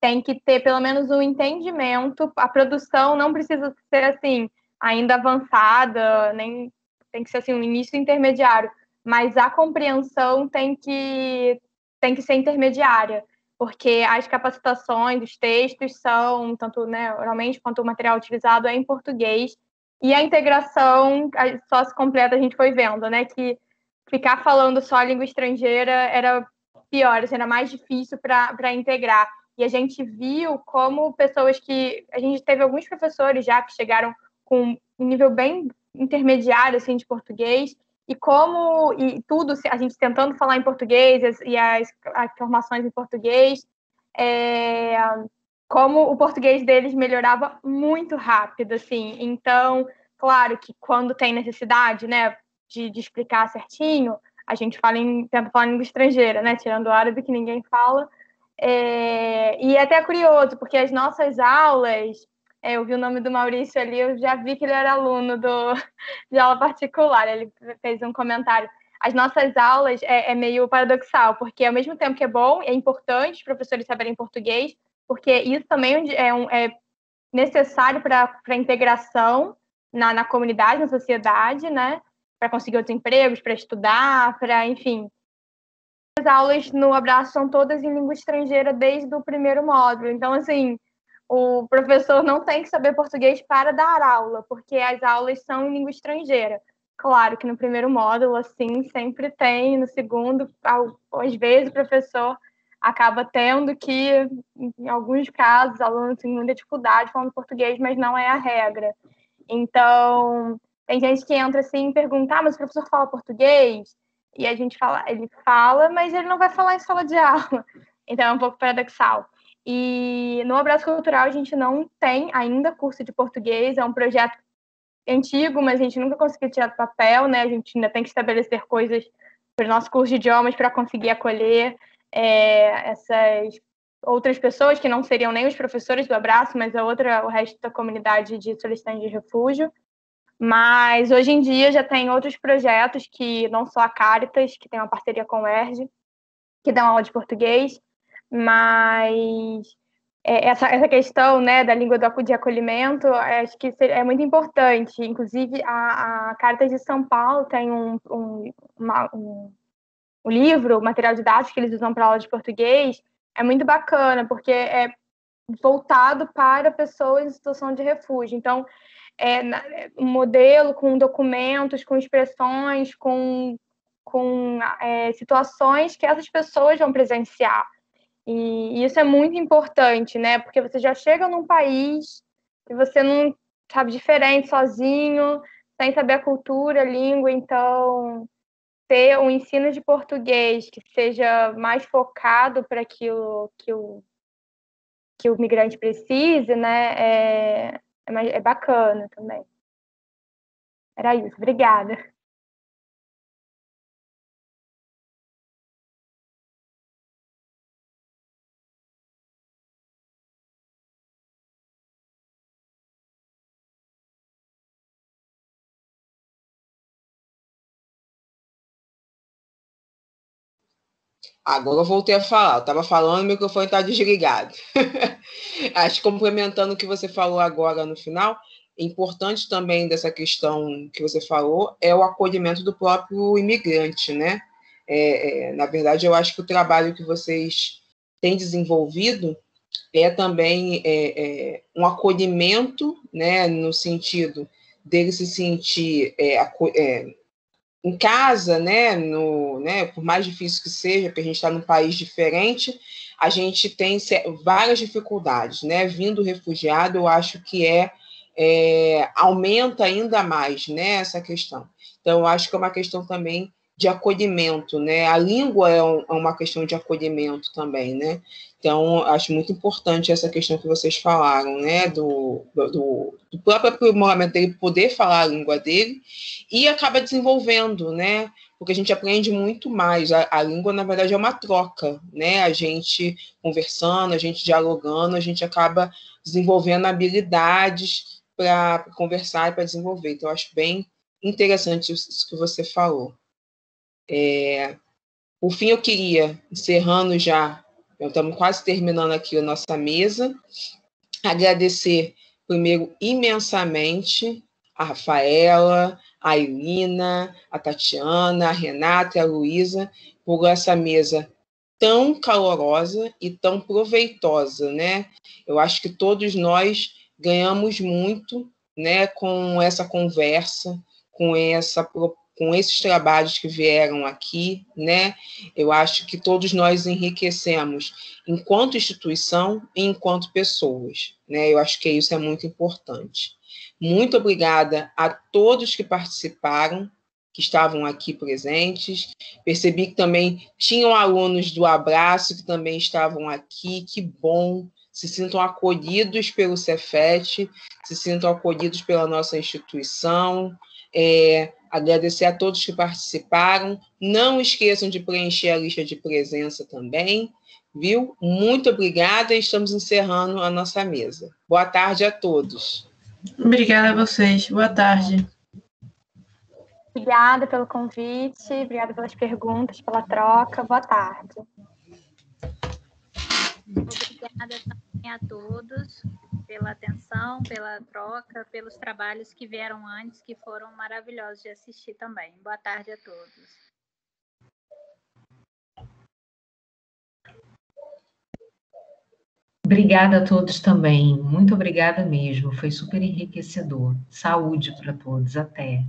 têm que ter pelo menos um entendimento, a produção não precisa ser assim, ainda avançada, nem tem que ser assim, um início intermediário, mas a compreensão tem que ser intermediária, porque as capacitações, os textos são, tanto, né, oralmente quanto o material utilizado é em português, e a integração só se completa, a gente foi vendo, né, que ficar falando só a língua estrangeira era pior, assim, era mais difícil para integrar. E a gente viu como pessoas que... A gente teve alguns professores já que chegaram com um nível bem intermediário, assim, de português, e tudo, a gente tentando falar em português e as formações em português, como o português deles melhorava muito rápido, assim. Então, claro que quando tem necessidade, né, de explicar certinho, a gente tenta falar em língua estrangeira, né, tirando o árabe que ninguém fala. E é até curioso, porque as nossas aulas, eu vi o nome do Maurício ali, eu já vi que ele era aluno de aula particular, ele fez um comentário. As nossas aulas é meio paradoxal, porque ao mesmo tempo que é bom, é importante os professores saberem português, porque isso também é necessário para a integração na comunidade, na sociedade, né? Para conseguir outros empregos, para estudar, enfim. As aulas no Abraço são todas em língua estrangeira desde o primeiro módulo. Então, assim, o professor não tem que saber português para dar aula, porque as aulas são em língua estrangeira. Claro que no primeiro módulo, assim, sempre tem, no segundo, às vezes o professor acaba tendo que, em alguns casos, alunos têm muita dificuldade falando português, mas não é a regra. Então, tem gente que entra assim e pergunta, mas o professor fala português? E a gente fala, ele fala, mas ele não vai falar em sala de aula. Então, é um pouco paradoxal. E no Abraço Cultural, a gente não tem ainda curso de português, é um projeto antigo, mas a gente nunca conseguiu tirar do papel, né? A gente ainda tem que estabelecer coisas para o nosso curso de idiomas para conseguir acolher essas outras pessoas que não seriam nem os professores do Abraço, mas o resto da comunidade de solicitantes de refúgio. Mas hoje em dia já tem outros projetos que não só a Caritas, que tem uma parceria com o ERJ, que dão aula de português, mas essa questão, né, da língua de acolhimento, acho que é muito importante. Inclusive, a Caritas de São Paulo tem um livro, material didático que eles usam para aula de português, é muito bacana, porque é voltado para pessoas em situação de refúgio. Então, um modelo com documentos, com expressões, com situações que essas pessoas vão presenciar. E isso é muito importante, né? Porque você já chega num país e você não sabe diferente, sozinho, sem saber a cultura, a língua. Então, ter um ensino de português que seja mais focado para aquilo que o migrante precise, né? É bacana também. Era isso. Obrigada. Agora eu voltei a falar. Eu estava falando, o microfone está desligado. Acho que complementando o que você falou agora no final, importante também dessa questão que você falou é o acolhimento do próprio imigrante, né? Na verdade, eu acho que o trabalho que vocês têm desenvolvido é também um acolhimento, né, no sentido dele se sentir em casa, né, por mais difícil que seja, porque a gente está num país diferente, a gente tem várias dificuldades, né? Vindo refugiado, eu acho que aumenta ainda mais, né, essa questão. Então, eu acho que é uma questão também de acolhimento, né? A língua é uma questão de acolhimento também, né? Então, acho muito importante essa questão que vocês falaram, né? Do próprio aprimoramento dele poder falar a língua dele e acaba desenvolvendo, né? Porque a gente aprende muito mais. A língua, na verdade, é uma troca, né? A gente conversando, a gente dialogando, a gente acaba desenvolvendo habilidades para conversar e para desenvolver. Então, eu acho bem interessante isso que você falou. Por fim, eu queria, encerrando já, estamos quase terminando aqui a nossa mesa, agradecer primeiro imensamente a Rafaela, a Ilina, a Tatiana, a Renata e a Luísa por essa mesa tão calorosa e tão proveitosa, né? Eu acho que todos nós ganhamos muito, né, com essa conversa, com esses trabalhos que vieram aqui, né? Eu acho que todos nós enriquecemos enquanto instituição e enquanto pessoas, né? Eu acho que isso é muito importante. Muito obrigada a todos que participaram, que estavam aqui presentes. Percebi que também tinham alunos do Abraço que também estavam aqui. Que bom! Se sintam acolhidos pelo Cefet, se sintam acolhidos pela nossa instituição. Agradecer a todos que participaram. Não esqueçam de preencher a lista de presença também, viu? Muito obrigada e estamos encerrando a nossa mesa. Boa tarde a todos. Obrigada a vocês. Boa tarde. Obrigada pelo convite, obrigada pelas perguntas, pela troca. Boa tarde. Obrigada também a todos pela atenção, pela troca, pelos trabalhos que vieram antes, que foram maravilhosos de assistir também. Boa tarde a todos. Obrigada a todos também. Muito obrigada mesmo. Foi super enriquecedor. Saúde para todos. Até.